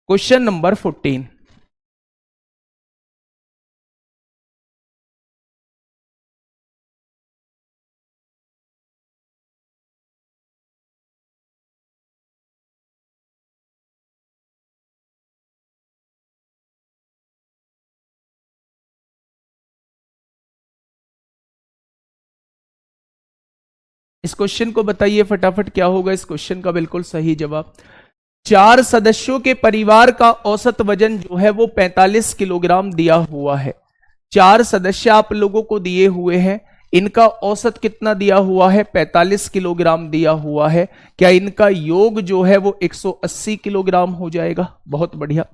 Question number 14। इस क्वेश्चन को बताइए फटाफट क्या होगा इस क्वेश्चन का बिल्कुल सही जवाब। 4 सदस्यों के परिवार का औसत वजन जो है वो 45 किलोग्राम दिया हुआ है। 4 सदस्य आप लोगों को दिए हुए हैं। इनका औसत कितना दिया हुआ है? 45 किलोग्राम दिया हुआ है। क्या इनका योग जो है वो 180 किलोग्राम हो जाएगा? बहुत बढ़िया।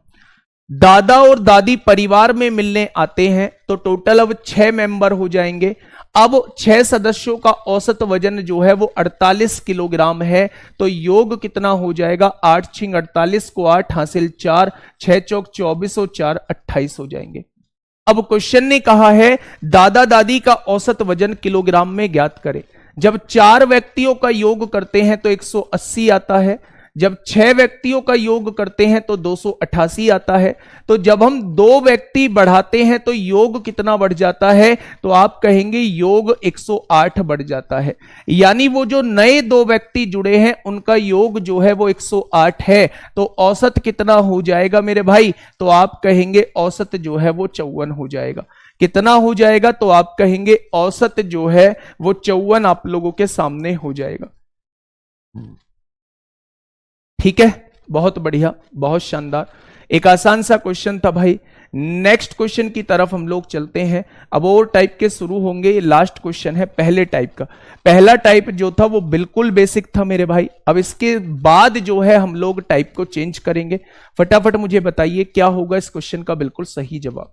दादा और दादी परिवार में मिलने आते हैं तो टोटल अब 6 मेंबर हो जाएंगे। अब 6 सदस्यों का औसत वजन जो है वो 48 किलोग्राम है। तो योग कितना हो जाएगा? 8 छिंग 48 को 8 हासिल 4, 6 चौक 24 और 4 28 हो जाएंगे। अब क्वेश्चन ने कहा है दादा दादी का औसत वजन किलोग्राम में ज्ञात करें। जब 4 व्यक्तियों का योग करते हैं तो 180 आता है। जब 6 व्यक्तियों का योग करते हैं तो 288 आता है। तो जब हम 2 व्यक्ति बढ़ाते हैं तो योग कितना बढ़ जाता है? तो आप कहेंगे योग 108 बढ़ जाता है। यानी वो जो नए 2 व्यक्ति जुड़े हैं उनका योग जो है वो 108 है। तो औसत कितना हो जाएगा मेरे भाई? तो आप कहेंगे औसत जो है वो 54 हो जाएगा। कितना हो जाएगा? तो आप कहेंगे औसत जो है वो 54 आप लोगों के सामने हो जाएगा। ठीक है, बहुत बढ़िया, बहुत शानदार। एक आसान सा क्वेश्चन था भाई। नेक्स्ट क्वेश्चन की तरफ हम लोग चलते हैं। अब और टाइप के शुरू होंगे। ये लास्ट क्वेश्चन है पहले टाइप का। पहला टाइप जो था वो बिल्कुल बेसिक था मेरे भाई। अब इसके बाद जो है हम लोग टाइप को चेंज करेंगे। फटाफट मुझे बताइए क्या होगा इस क्वेश्चन का बिल्कुल सही जवाब।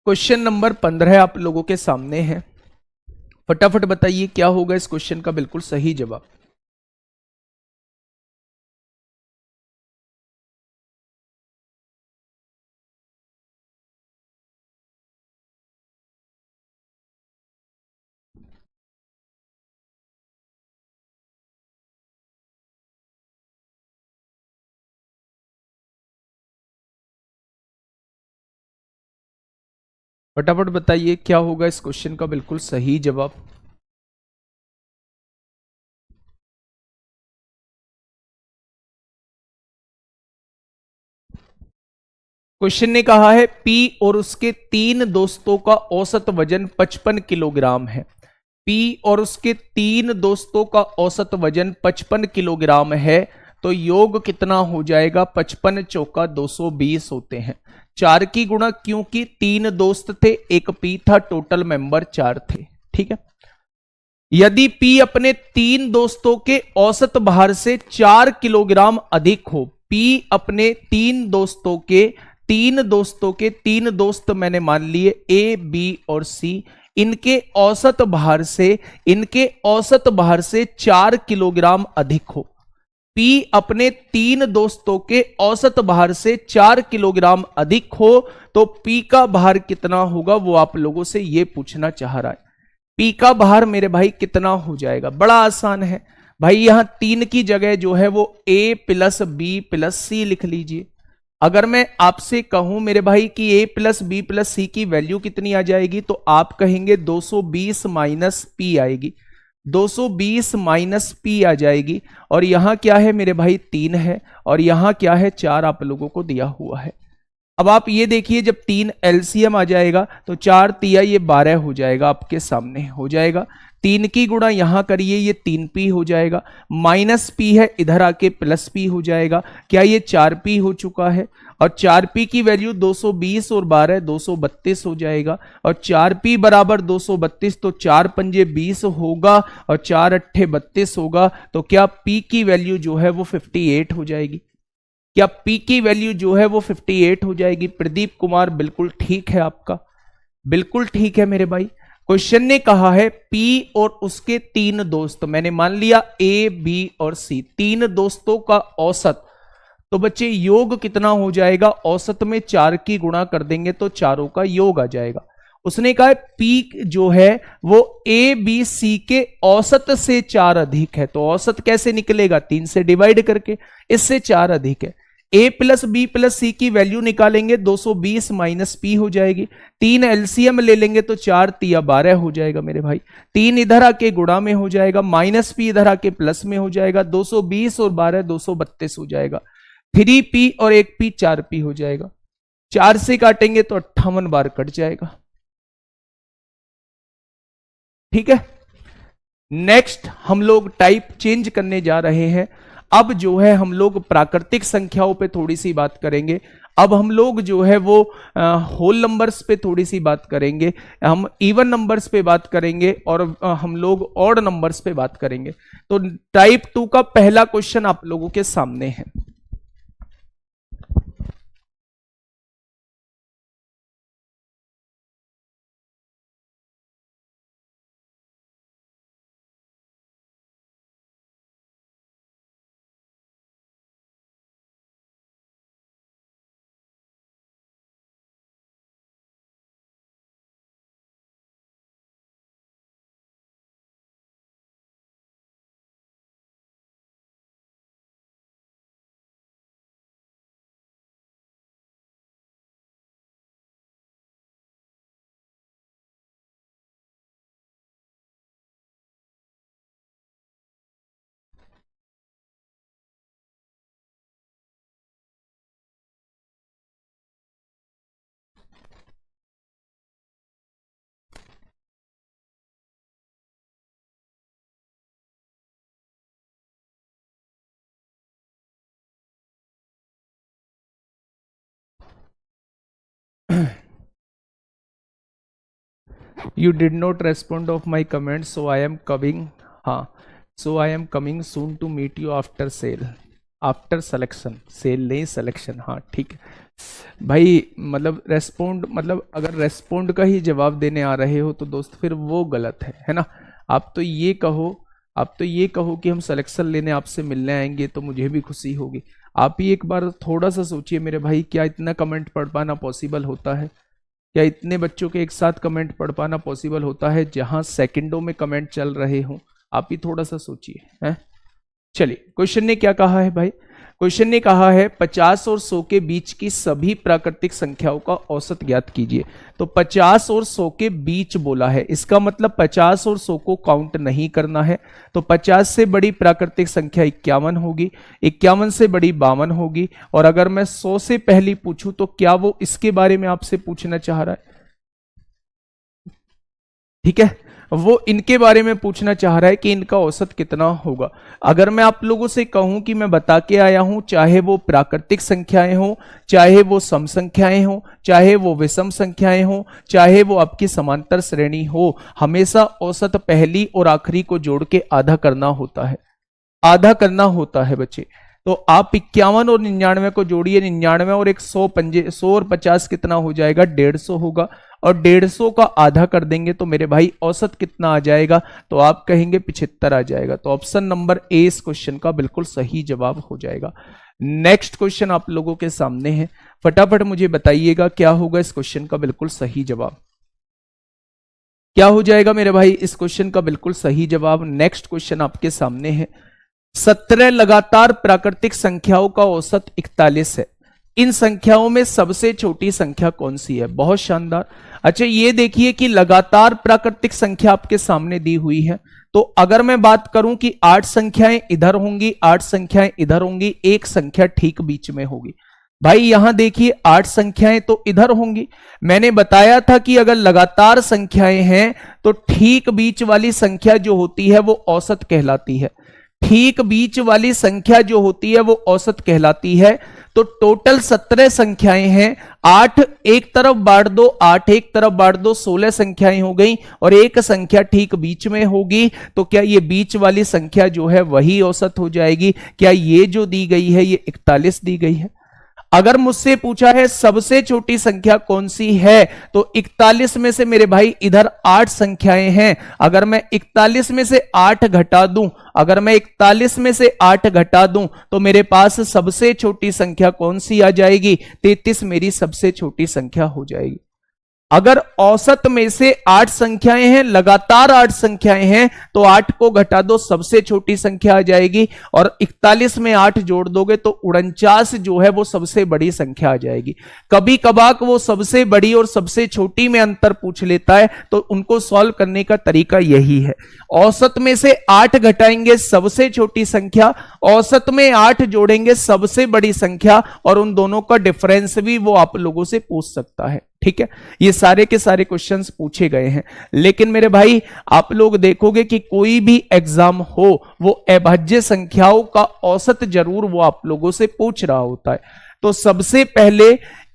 क्वेश्चन नंबर 15 आप लोगों के सामने है। फटाफट बताइए क्या होगा इस क्वेश्चन का बिल्कुल सही जवाब। फटाफट बताइए क्या होगा इस क्वेश्चन का बिल्कुल सही जवाब। क्वेश्चन ने कहा है पी और उसके 3 दोस्तों का औसत वजन 55 किलोग्राम है। पी और उसके 3 दोस्तों का औसत वजन 55 किलोग्राम है, तो योग कितना हो जाएगा? 55 चौका 220 होते हैं। 4 की गुणा, क्योंकि 3 दोस्त थे, एक पी था, टोटल मेंबर 4 थे। ठीक है। यदि पी अपने 3 दोस्तों के औसत भार से 4 किलोग्राम अधिक हो, पी अपने 3 दोस्तों के 3 दोस्त मैंने मान लिए ए, बी और सी, इनके औसत भार से 4 किलोग्राम अधिक हो। पी अपने 3 दोस्तों के औसत भार से 4 किलोग्राम अधिक हो, तो पी का भार कितना होगा वो आप लोगों से ये पूछना चाह रहा है। पी का भार मेरे भाई कितना हो जाएगा? बड़ा आसान है भाई, यहां 3 की जगह जो है वो ए प्लस बी प्लस सी लिख लीजिए। अगर मैं आपसे कहूं मेरे भाई कि ए प्लस बी प्लस सी की वैल्यू कितनी आ जाएगी, तो आप कहेंगे 220 माइनस पी आएगी। 220 माइनस पी आ जाएगी। और यहां क्या है मेरे भाई? 3 है, और यहां क्या है? 4 आप लोगों को दिया हुआ है। अब आप ये देखिए, जब 3 एलसीएम आ जाएगा तो 4 तिया ये 12 हो जाएगा, आपके सामने हो जाएगा। 3 की गुणा यहां करिए, ये 3p हो जाएगा। माइनस p है, इधर आके प्लस p हो जाएगा। क्या ये 4p हो चुका है? और 4p की वैल्यू 220 और 12 232 हो जाएगा। और 4p बराबर 232, तो 4 पंजे 20 होगा और 4 अट्ठे 32 होगा। तो क्या p की वैल्यू जो है वो 58 हो जाएगी? क्या P की वैल्यू जो है वो 58 हो जाएगी? प्रदीप कुमार बिल्कुल ठीक है आपका, बिल्कुल ठीक है मेरे भाई। क्वेश्चन ने कहा है P और उसके 3 दोस्त, मैंने मान लिया A, B और C, 3 दोस्तों का औसत। तो बच्चे योग कितना हो जाएगा? औसत में 4 की गुणा कर देंगे तो चारों का योग आ जाएगा। उसने कहा है P जो है वो A, B, C के औसत से 4 अधिक है। तो औसत कैसे निकलेगा? 3 से डिवाइड करके, इससे 4 अधिक है। ए प्लस बी प्लस सी की वैल्यू निकालेंगे, 220 माइनस पी हो जाएगी। 3 एलसीएम ले लेंगे तो 4 तिया 12 हो जाएगा मेरे भाई। 3 इधर आके गुणा में हो जाएगा, माइनस पी इधर आके प्लस में हो जाएगा। 220 और 12 232 हो जाएगा। 3p और 1p 4p हो जाएगा। 4 से काटेंगे तो 58 बार कट जाएगा। ठीक है। नेक्स्ट हम लोग टाइप चेंज करने जा रहे हैं। अब जो है हम लोग प्राकृतिक संख्याओं पे थोड़ी सी बात करेंगे। अब हम लोग जो है वो होल नंबर्स पे थोड़ी सी बात करेंगे, हम इवन नंबर्स पे बात करेंगे, और हम लोग ऑड नंबर्स पे बात करेंगे। तो टाइप 2 का पहला क्वेश्चन आप लोगों के सामने है। You did not respond of my comment, so I am coming. हाँ, so I am coming soon to meet you after sale, after selection, sale नहीं selection। हाँ ठीक है, भाई मतलब रेस्पोंड, मतलब अगर रेस्पोंड का ही जवाब देने आ रहे हो तो दोस्त फिर वो गलत है ना। आप तो ये कहो, आप तो ये कहो कि हम सिलेक्शन लेने आपसे मिलने आएंगे तो मुझे भी खुशी होगी। आप ही एक बार थोड़ा सा सोचिए मेरे भाई, क्या इतना कमेंट पढ़ पाना पॉसिबल होता है? क्या इतने बच्चों के एक साथ कमेंट पढ़ पाना पॉसिबल होता है जहां सेकंडों में कमेंट चल रहे हों? आप ही थोड़ा सा सोचिए हैं। चलिए, क्वेश्चन ने क्या कहा है भाई? क्वेश्चन ने कहा है 50 और 100 के बीच की सभी प्राकृतिक संख्याओं का औसत ज्ञात कीजिए। तो 50 और 100 के बीच बोला है, इसका मतलब 50 और 100 को काउंट नहीं करना है। तो 50 से बड़ी प्राकृतिक संख्या 51 होगी, 51 से बड़ी 52 होगी। और अगर मैं 100 से पहली पूछूं तो क्या वो इसके बारे में आपसे पूछना चाह रहा है? ठीक है, वो इनके बारे में पूछना चाह रहा है कि इनका औसत कितना होगा। अगर मैं आप लोगों से कहूं कि मैं बता के आया हूं, चाहे वो प्राकृतिक संख्याएं हो, चाहे वो सम संख्याएं हो, चाहे वो विषम संख्याएं हो, चाहे वो आपकी समांतर श्रेणी हो, हमेशा औसत पहली और आखिरी को जोड़ के आधा करना होता है, आधा करना होता है बच्चे। तो आप 51 और 99 को जोड़िए, 99 और 100 पंजे 100 और 50 कितना हो जाएगा? 150 होगा। और 150 का आधा कर देंगे तो मेरे भाई औसत कितना आ जाएगा? तो आप कहेंगे 75 आ जाएगा। तो ऑप्शन नंबर ए इस क्वेश्चन का बिल्कुल सही जवाब हो जाएगा। नेक्स्ट क्वेश्चन आप लोगों के सामने है, फटाफट मुझे बताइएगा क्या होगा इस क्वेश्चन का बिल्कुल सही जवाब। क्या हो जाएगा मेरे भाई इस क्वेश्चन का बिल्कुल सही जवाब? नेक्स्ट क्वेश्चन आपके सामने है, 17 लगातार प्राकृतिक संख्याओं का औसत 41 है। इन संख्याओं में सबसे छोटी संख्या कौन सी है? बहुत शानदार। अच्छा, ये देखिए कि लगातार प्राकृतिक संख्या आपके सामने दी हुई है। तो अगर मैं बात करूं कि 8 संख्याएं इधर होंगी, 8 संख्याएं इधर होंगी, एक संख्या ठीक बीच में होगी। भाई यहां देखिए 8 संख्याएं तो इधर होंगी। मैंने बताया था कि अगर लगातार संख्याएं हैं तो ठीक बीच वाली संख्या जो होती है वो औसत कहलाती है। ठीक बीच वाली संख्या जो होती है वो औसत कहलाती है। तो टोटल 17 संख्याएं हैं, 8 एक तरफ बांट दो, 8 एक तरफ बांट दो, 16 संख्याएं हो गई और एक संख्या ठीक बीच में होगी। तो क्या ये बीच वाली संख्या जो है वही औसत हो जाएगी? क्या ये जो दी गई है ये 41 दी गई है? अगर मुझसे पूछा है सबसे छोटी संख्या कौन सी है, तो 41 में से मेरे भाई इधर 8 संख्याएं हैं। अगर मैं 41 में से 8 घटा दूं, अगर मैं 41 में से 8 घटा दूं तो मेरे पास सबसे छोटी संख्या कौन सी आ जाएगी? 33 मेरी सबसे छोटी संख्या हो जाएगी। अगर औसत में से 8 संख्याएं हैं, लगातार 8 संख्याएं हैं, तो 8 को घटा दो, सबसे छोटी संख्या आ जाएगी। और 41 में 8 जोड़ दोगे तो 49 जो है वो सबसे बड़ी संख्या आ जाएगी। कभी कभार वो सबसे बड़ी और सबसे छोटी में अंतर पूछ लेता है, तो उनको सॉल्व करने का तरीका यही है। औसत में से 8 घटाएंगे सबसे छोटी संख्या, औसत में 8 जोड़ेंगे सबसे बड़ी संख्या, और उन दोनों का डिफरेंस भी वो आप लोगों से पूछ सकता है। ठीक है, ये सारे के सारे क्वेश्चंस पूछे गए हैं। लेकिन मेरे भाई आप लोग देखोगे कि कोई भी एग्जाम हो वो अभाज्य संख्याओं का औसत जरूर वो आप लोगों से पूछ रहा होता है। तो सबसे पहले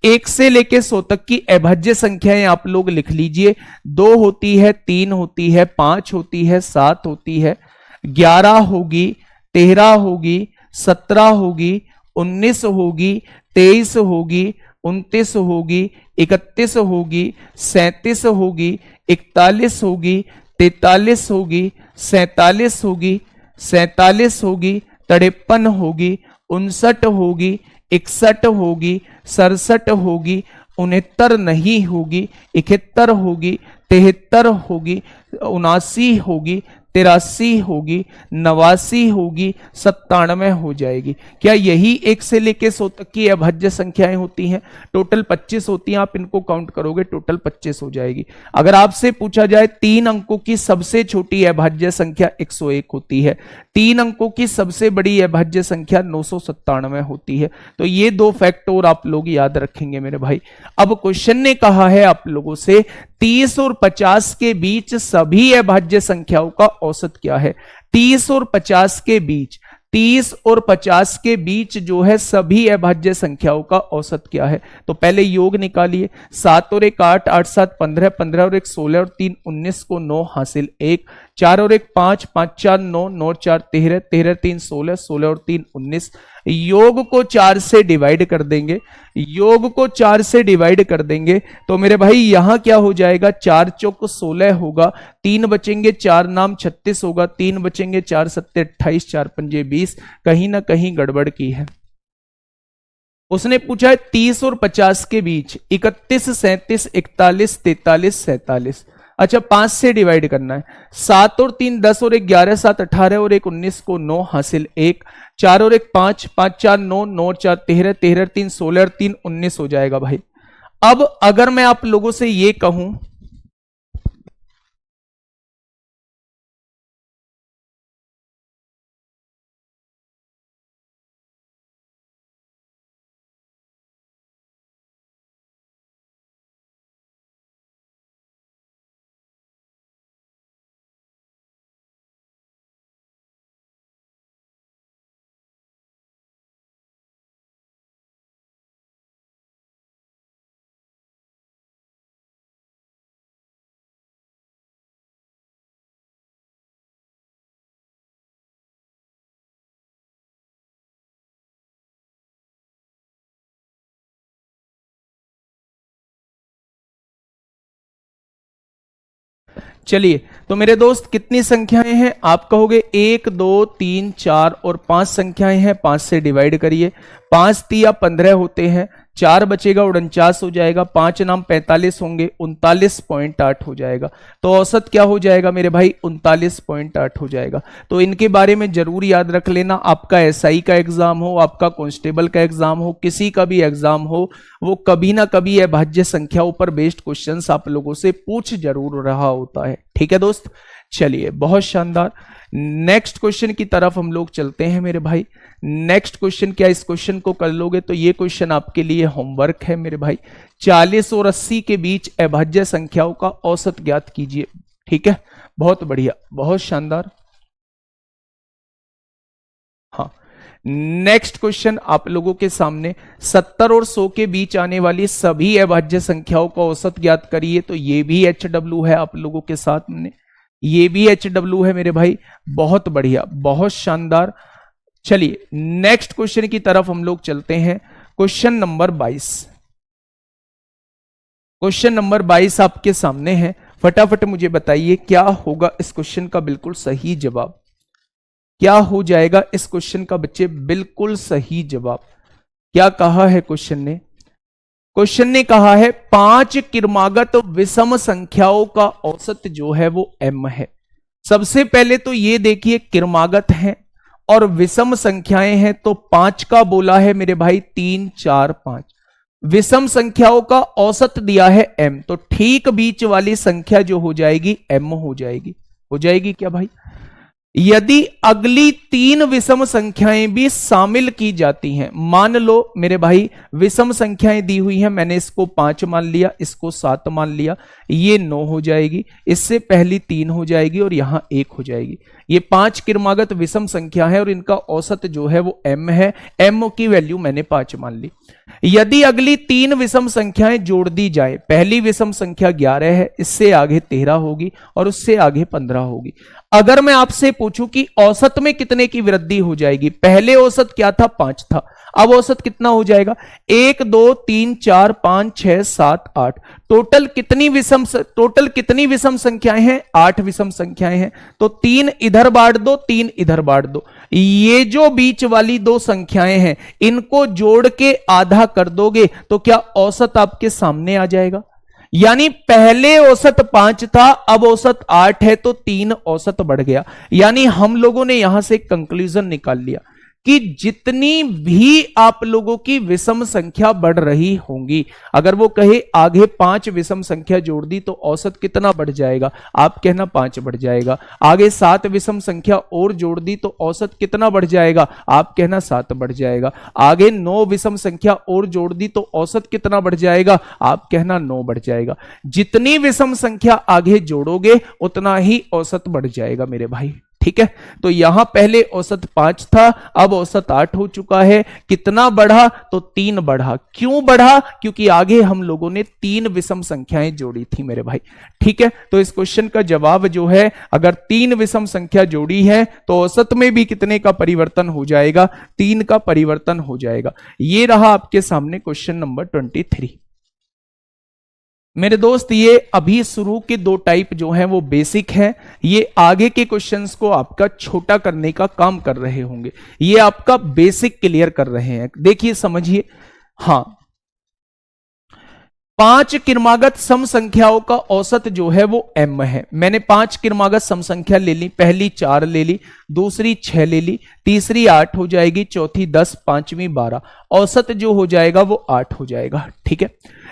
1 से लेके 100 तक की अभाज्य संख्याएं आप लोग लिख लीजिए। 2 होती है, 3 होती है, 5 होती है, 7 होती है, 11 होगी, 13 होगी, 17 होगी, 19 होगी, 23 होगी, 29 होगी, 31 होगी, 37 होगी, 41 होगी, 43 होगी, 47 होगी, 47 होगी, 53 होगी, 59 होगी, 61 होगी, 67 होगी, 69 नहीं होगी, 71 होगी, 73 होगी, 79 होगी, 83 होगी, 89 होगी, 97 हो जाएगी। क्या यही 1 से लेके 100 तक की अभाज्य संख्याएं होती हैं? टोटल 25 होती हैं, आप इनको काउंट करोगे टोटल 25 हो जाएगी। अगर आपसे पूछा जाए 3 अंकों की सबसे छोटी अभाज्य संख्या 101 होती है, 3 अंकों की सबसे बड़ी अभाज्य संख्या 997 होती है। तो ये 2 फैक्ट और आप लोग याद रखेंगे मेरे भाई। अब क्वेश्चन ने कहा है आप लोगों से 30 और 50 के बीच सभी अभाज्य संख्याओं का औसत क्या है? 30 और 50 के बीच, 30 और 50 के बीच जो है सभी अभाज्य संख्याओं का औसत क्या है। तो पहले योग निकालिए, 7 और 1 8, 8 7 15, 15 और 1 16 और 3 19 को 9 हासिल 1, 4 और 1 5, 5 4 9, 9 4 13, 13 3 16, 16 और 3 19। योग को 4 से डिवाइड कर देंगे, योग को 4 से डिवाइड कर देंगे तो मेरे भाई यहां क्या हो जाएगा, 4 चौक 16 होगा, 3 बचेंगे, 4 नाम 36 होगा, 3 बचेंगे, 4 सत्ते 28, 4 पंजे 20। कहीं ना कहीं गड़बड़ की है। उसने पूछा है 30 और 50 के बीच 31 37 41 43 47। अच्छा 5 से डिवाइड करना है, 7 और 3 10 और 1 11, 7 18 और 1 19 को 9 हासिल 1, 4 और 1 5, 5 4 9, 9 4 13, 13 3 16 और 3 19 हो जाएगा भाई। अब अगर मैं आप लोगों से ये कहूं चलिए, तो मेरे दोस्त कितनी संख्याएं हैं आप कहोगे, 1 2 3 4 और 5 संख्याएं हैं, 5 से डिवाइड करिए, 5 तिया 15 होते हैं, 4 बचेगा 49 हो जाएगा, 5 नाम 45 होंगे, 39.8 हो जाएगा। तो औसत क्या हो जाएगा मेरे भाई, 39.8 हो जाएगा। तो इनके बारे में जरूर याद रख लेना, आपका एसआई का एग्जाम हो, आपका कांस्टेबल का एग्जाम हो, किसी का भी एग्जाम हो, वो कभी ना कभी अभाज्य संख्याओं पर बेस्ड क्वेश्चंस आप लोगों से पूछ जरूर रहा होता है। ठीक है दोस्त, चलिए बहुत शानदार। नेक्स्ट क्वेश्चन की तरफ हम लोग चलते हैं मेरे भाई। नेक्स्ट क्वेश्चन क्या, इस क्वेश्चन को कर लोगे तो ये क्वेश्चन आपके लिए होमवर्क है मेरे भाई। 40 और 80 के बीच अभाज्य संख्याओं का औसत ज्ञात कीजिए। ठीक है, बहुत बढ़िया, बहुत शानदार। हाँ, नेक्स्ट क्वेश्चन आप लोगों के सामने 70 और 100 के बीच आने वाली सभी अभाज्य संख्याओं का औसत ज्ञात करिए। तो ये भी HW है आप लोगों के साथ में, ये भी HW है मेरे भाई, बहुत बढ़िया, बहुत शानदार। चलिए नेक्स्ट क्वेश्चन की तरफ हम लोग चलते हैं। क्वेश्चन नंबर 22, क्वेश्चन नंबर 22 आपके सामने है। फटाफट मुझे बताइए क्या होगा इस क्वेश्चन का बिल्कुल सही जवाब, क्या हो जाएगा इस क्वेश्चन का बच्चे बिल्कुल सही जवाब। क्या कहा है क्वेश्चन ने, क्वेश्चन ने कहा है 5 क्रमागत विषम संख्याओं का औसत जो है वो m है। सबसे पहले तो ये देखिए क्रमागत है और विषम संख्याएं हैं, तो 5 का बोला है मेरे भाई 3 4 5, विषम संख्याओं का औसत दिया है m, तो ठीक बीच वाली संख्या जो हो जाएगी m हो जाएगी। हो जाएगी क्या भाई। यदि अगली 3 विषम संख्याएं भी शामिल की जाती हैं, मान लो मेरे भाई विषम संख्याएं दी हुई हैं, मैंने इसको 5 मान लिया, इसको 7 मान लिया, ये 9 हो जाएगी, इससे पहली 3 हो जाएगी और यहां 1 हो जाएगी। ये 5 क्रमागत विषम संख्या है और इनका औसत जो है वो m है, m की वैल्यू मैंने 5 मान ली। यदि अगली 3 विषम संख्याएं जोड़ दी जाए, पहली विषम संख्या 11 है, इससे आगे 13 होगी और उससे आगे 15 होगी। अगर मैं आपसे पूछूं कि औसत में कितने की वृद्धि हो जाएगी, पहले औसत क्या था 5 था, अब औसत कितना हो जाएगा 1 2 3 4 5 6 7 8, टोटल कितनी विषम संख्याएं हैं, 8 विषम संख्याएं हैं। तो 3 इधर बांट दो, 3 इधर बांट दो, ये जो बीच वाली 2 संख्याएं हैं इनको जोड़ के आधा कर दोगे तो क्या औसत आपके सामने आ जाएगा। यानी पहले औसत 5 था, अब औसत 8 है, तो 3 औसत बढ़ गया। यानी हम लोगों ने यहां से कंक्लूजन निकाल लिया कि जितनी भी आप लोगों की विषम संख्या बढ़ रही होंगी, अगर वो कहे आगे 5 विषम संख्या जोड़ दी तो औसत कितना बढ़ जाएगा, आप कहना 5 बढ़ जाएगा। आगे 7 विषम संख्या और जोड़ दी तो औसत कितना बढ़ जाएगा, आप कहना 7 बढ़ जाएगा। आगे 9 विषम संख्या और जोड़ दी तो औसत कितना बढ़ जाएगा, आप कहना 9 बढ़ जाएगा। जितनी विषम संख्या आगे जोड़ोगे उतना ही औसत बढ़ जाएगा मेरे भाई। ठीक है, तो यहां पहले औसत 5 था, अब औसत 8 हो चुका है। कितना बढ़ा? तो 3 बढ़ा। क्यों बढ़ा? क्योंकि आगे हम लोगों ने 3 विषम संख्याएं जोड़ी थी मेरे भाई। ठीक है, तो इस क्वेश्चन का जवाब जो है, अगर 3 विषम संख्या जोड़ी है तो औसत में भी कितने का परिवर्तन हो जाएगा? 3 का परिवर्तन हो जाएगा। ये रहा आपके सामने क्वेश्चन नंबर 23। मेरे दोस्त, ये अभी शुरू के 2 टाइप जो हैं वो बेसिक है। ये आगे के क्वेश्चंस को आपका छोटा करने का काम कर रहे होंगे। ये आपका बेसिक क्लियर कर रहे हैं। देखिए समझिए, हाँ, 5 क्रमागत सम संख्याओं का औसत जो है वो m है। मैंने 5 क्रमागत सम संख्या ले ली। पहली 4 ले ली, दूसरी 6 ले ली, तीसरी 8 हो जाएगी, चौथी 10, पांचवी 12। औसत जो हो जाएगा वो 8 हो जाएगा। ठीक है,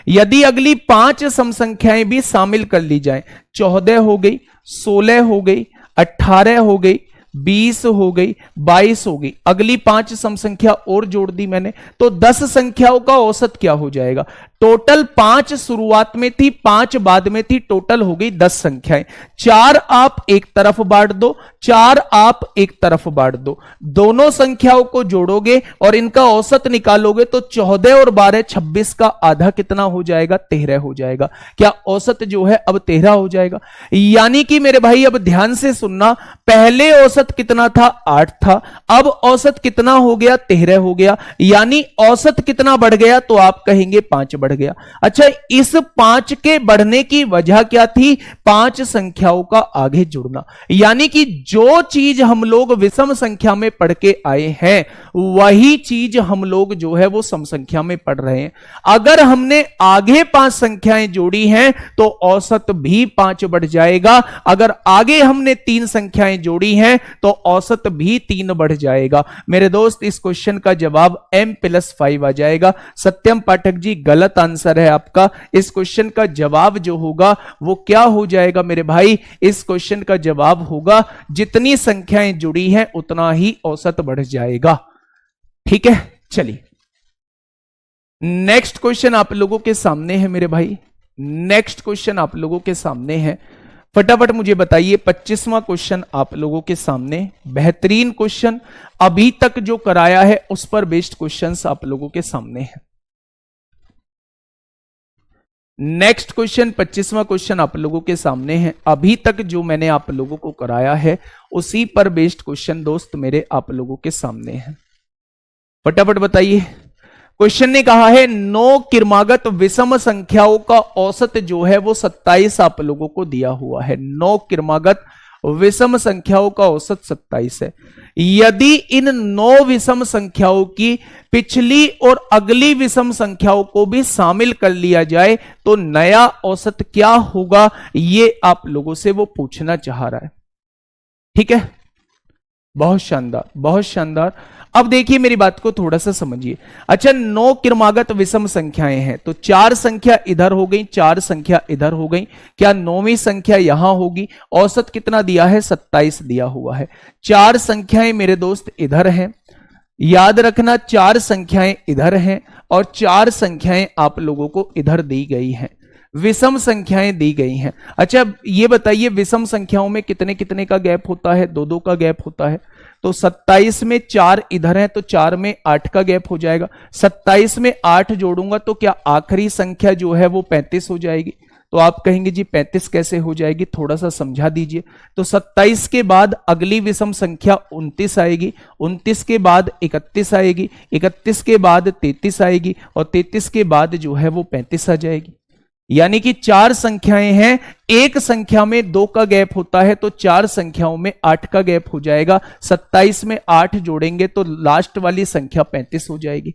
यदि अगली 5 सम संख्याएं भी शामिल कर ली जाएं, 14 हो गई, 16 हो गई, 18 हो गई, 20 हो गई, 22 हो गई, अगली 5 सम संख्या और जोड़ दी मैंने, तो 10 संख्याओं का औसत क्या हो जाएगा? टोटल 5 शुरुआत में थी, 5 बाद में थी, टोटल हो गई 10 संख्याएं। 4 आप एक तरफ बांट दो, 4 आप एक तरफ बांट दो, दोनों संख्याओं को जोड़ोगे और इनका औसत निकालोगे तो 14 और 12, 26 का आधा कितना हो जाएगा? 13 हो जाएगा। क्या औसत जो है अब 13 हो जाएगा? यानी कि मेरे भाई अब ध्यान से सुनना, पहले औसत कितना था? 8 था, अब औसत कितना हो गया? 13 हो गया। यानी औसत कितना बढ़ गया? तो आप कहेंगे 5 बढ़ गया। अच्छा, इस 5 के बढ़ने की वजह क्या थी? 5 संख्याओं का आगे जुड़ना। यानी कि जो चीज हम लोग विषम संख्या में पढ़ के आए हैं वही चीज हम लोग जो है वो सम संख्या में पढ़ रहे हैं। अगर हमने आगे 5 संख्याएं जोड़ी हैं तो औसत भी 5 बढ़ जाएगा। अगर आगे हमने 3 संख्याएं जोड़ी हैं तो औसत भी 3 बढ़ जाएगा। मेरे दोस्त, इस क्वेश्चन का जवाब m+5 आ जाएगा। सत्यम पाठक जी, गलत आंसर है आपका। इस क्वेश्चन का जवाब जो होगा वो क्या हो जाएगा मेरे भाई? इस क्वेश्चन का जवाब होगा जितनी संख्याएं जुड़ी हैं उतना ही औसत बढ़ जाएगा। ठीक है, चलिए नेक्स्ट क्वेश्चन आप लोगों के सामने है मेरे भाई। नेक्स्ट क्वेश्चन आप लोगों के सामने है, फटाफट मुझे बताइए। 25वां क्वेश्चन आप लोगों के सामने, बेहतरीन क्वेश्चन, अभी तक जो कराया है उस पर बेस्ड क्वेश्चंस आप लोगों के सामने है। नेक्स्ट क्वेश्चन, 25वां क्वेश्चन आप लोगों के सामने है। अभी तक जो मैंने आप लोगों को कराया है उसी पर बेस्ड क्वेश्चन दोस्त मेरे आप लोगों के सामने है। फटाफट बताइए। क्वेश्चन ने कहा है 9 क्रमागत विषम संख्याओं का औसत जो है वो 27 आप लोगों को दिया हुआ है। 9 क्रमागत विषम संख्याओं का औसत 27 है। यदि इन 9 विषम संख्याओं की पिछली और अगली विषम संख्याओं को भी शामिल कर लिया जाए तो नया औसत क्या होगा? ये आप लोगों से वो पूछना चाह रहा है। ठीक है, बहुत शानदार, बहुत शानदार। अब देखिए मेरी बात को थोड़ा सा समझिए। अच्छा, 9 क्रमागत विषम संख्याएं हैं तो 4 संख्या इधर हो गई, 4 संख्या इधर हो गई। क्या 9वीं संख्या यहां होगी? औसत कितना दिया है? 27 दिया हुआ है। 4 संख्याएं मेरे दोस्त इधर हैं, याद रखना 4 संख्याएं इधर हैं और 4 संख्याएं आप लोगों को इधर दी गई हैं, विषम संख्याएं दी गई हैं। अच्छा, ये बताइए विषम संख्याओं में कितने कितने का गैप होता है? 2-2 का गैप होता है। तो 27 में 4 इधर है तो 4 में 8 का गैप हो जाएगा। 27 में 8 जोड़ूंगा तो क्या आखिरी संख्या जो है वो 35 हो जाएगी? तो आप कहेंगे जी 35 कैसे हो जाएगी, थोड़ा सा समझा दीजिए। तो 27 के बाद अगली विषम संख्या 29 आएगी, 29 के बाद 31 आएगी, 31 के बाद 33 आएगी और 33 के बाद जो है वो 35 आ जाएगी। यानी कि 4 संख्याएं हैं, एक संख्या में 2 का गैप होता है तो 4 संख्याओं में 8 का गैप हो जाएगा। 27 में 8 जोड़ेंगे तो लास्ट वाली संख्या 35 हो जाएगी।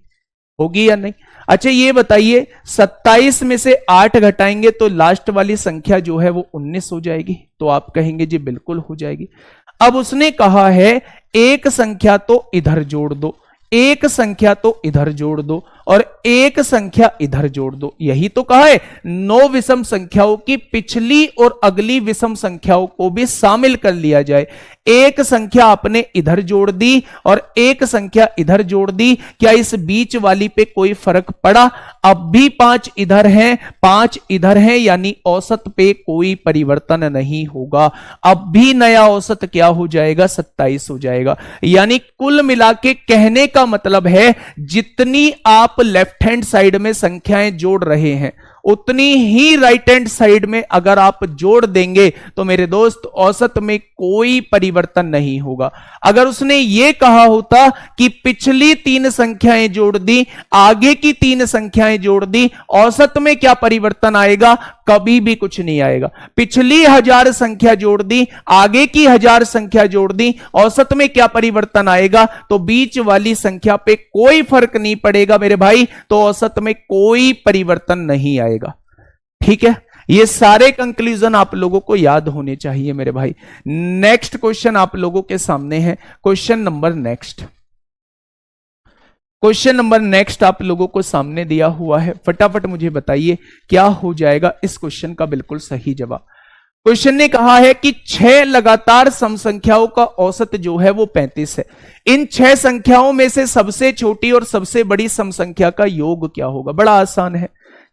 होगी या नहीं? अच्छा, ये बताइए 27 में से 8 घटाएंगे तो लास्ट वाली संख्या जो है वो 19 हो जाएगी। तो आप कहेंगे जी बिल्कुल हो जाएगी। अब उसने कहा है एक संख्या तो इधर जोड़ दो, एक संख्या तो इधर जोड़ दो और एक संख्या इधर जोड़ दो। यही तो कहा है 9 विषम संख्याओं की पिछली और अगली विषम संख्याओं को भी शामिल कर लिया जाए। एक संख्या आपने इधर जोड़ दी और एक संख्या इधर जोड़ दी, क्या इस बीच वाली पे कोई फर्क पड़ा? अब भी 5 इधर हैं 5 इधर हैं, यानी औसत पे कोई परिवर्तन नहीं होगा। अब भी नया औसत क्या हो जाएगा? 27 हो जाएगा। यानी कुल मिला के कहने का मतलब है जितनी आप लेफ्ट हैंड साइड में संख्याएं जोड़ रहे हैं उतनी ही राइट हैंड साइड में अगर आप जोड़ देंगे तो मेरे दोस्त औसत में कोई परिवर्तन नहीं होगा। अगर उसने यह कहा होता कि पिछली 3 संख्याएं जोड़ दी, आगे की 3 संख्याएं जोड़ दी, औसत में क्या परिवर्तन आएगा? कभी भी कुछ नहीं आएगा। पिछली 1000 संख्या जोड़ दी, आगे की 1000 संख्या जोड़ दी, औसत में क्या परिवर्तन आएगा? तो बीच वाली संख्या पे कोई फर्क नहीं पड़ेगा मेरे भाई, तो औसत में कोई परिवर्तन नहीं आएगा। ठीक है, ये सारे कंक्लूजन आप लोगों को याद होने चाहिए मेरे भाई। नेक्स्ट क्वेश्चन आप लोगों के सामने है, क्वेश्चन नंबर नेक्स्ट आप लोगों को सामने दिया हुआ है। फटाफट मुझे बताइए क्या हो जाएगा इस क्वेश्चन का बिल्कुल सही जवाब। क्वेश्चन ने कहा है कि 6 लगातार सम संख्याओं का औसत जो है वो 35 है। इन 6 संख्याओं में से सबसे छोटी और सबसे बड़ी सम संख्या का योग क्या होगा? बड़ा आसान है।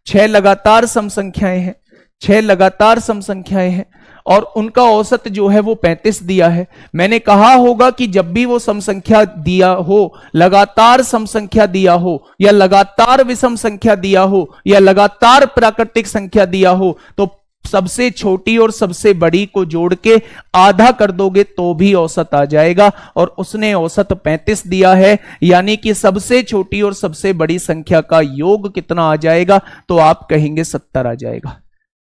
6 लगातार सम संख्याएं हैं, 6 लगातार सम संख्याएं हैं और उनका औसत जो है वो 35 दिया है। मैंने कहा होगा कि जब भी वो सम संख्या दिया हो, लगातार सम संख्या दिया हो या लगातार विषम संख्या दिया हो या लगातार प्राकृतिक संख्या दिया हो, तो सबसे छोटी और सबसे बड़ी को जोड़ के आधा कर दोगे तो भी औसत आ जाएगा। और उसने औसत 35 दिया है, यानी कि सबसे छोटी और सबसे बड़ी संख्या का योग कितना आ जाएगा? तो आप कहेंगे 70 आ जाएगा।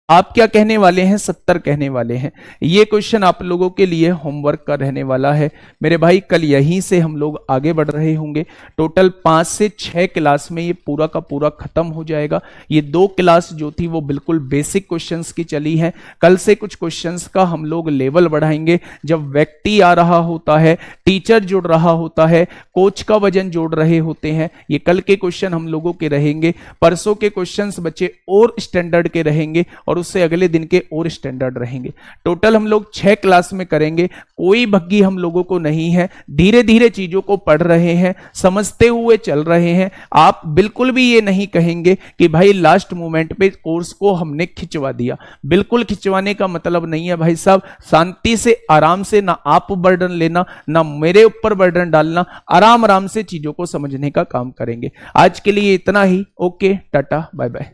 आप क्या कहने वाले हैं? 70 कहने वाले हैं। ये क्वेश्चन आप लोगों के लिए होमवर्क का रहने वाला है मेरे भाई। कल यहीं से हम लोग आगे बढ़ रहे होंगे। टोटल 5 से 6 क्लास में ये पूरा का पूरा खत्म हो जाएगा। ये 2 क्लास जो थी वो बिल्कुल बेसिक क्वेश्चंस की चली है। कल से कुछ क्वेश्चंस का हम लोग लेवल बढ़ाएंगे। जब व्यक्ति आ रहा होता है, टीचर जुड़ रहा होता है, कोच का वजन जोड़ रहे होते हैं, ये कल के क्वेश्चन हम लोगों के रहेंगे। परसों के क्वेश्चंस बच्चे और स्टैंडर्ड के रहेंगे और उससे अगले दिन के और स्टैंडर्ड रहेंगे। टोटल हम लोग 6 क्लास में करेंगे। कोई भग्गी हम लोगों को नहीं है। धीरे धीरे चीजों को पढ़ रहे हैं, समझते हुए चल रहे हैं। आप बिल्कुल भी ये नहीं कहेंगे कि भाई लास्ट मोमेंट पे कोर्स को हमने खिंचवा दिया। बिल्कुल खिंचवाने का मतलब नहीं है भाई साहब। शांति से आराम से, ना आप बर्डन लेना ना मेरे ऊपर बर्डन डालना, आराम आराम से चीजों को समझने का काम करेंगे। आज के लिए इतना ही। Okay, tata, bye bye.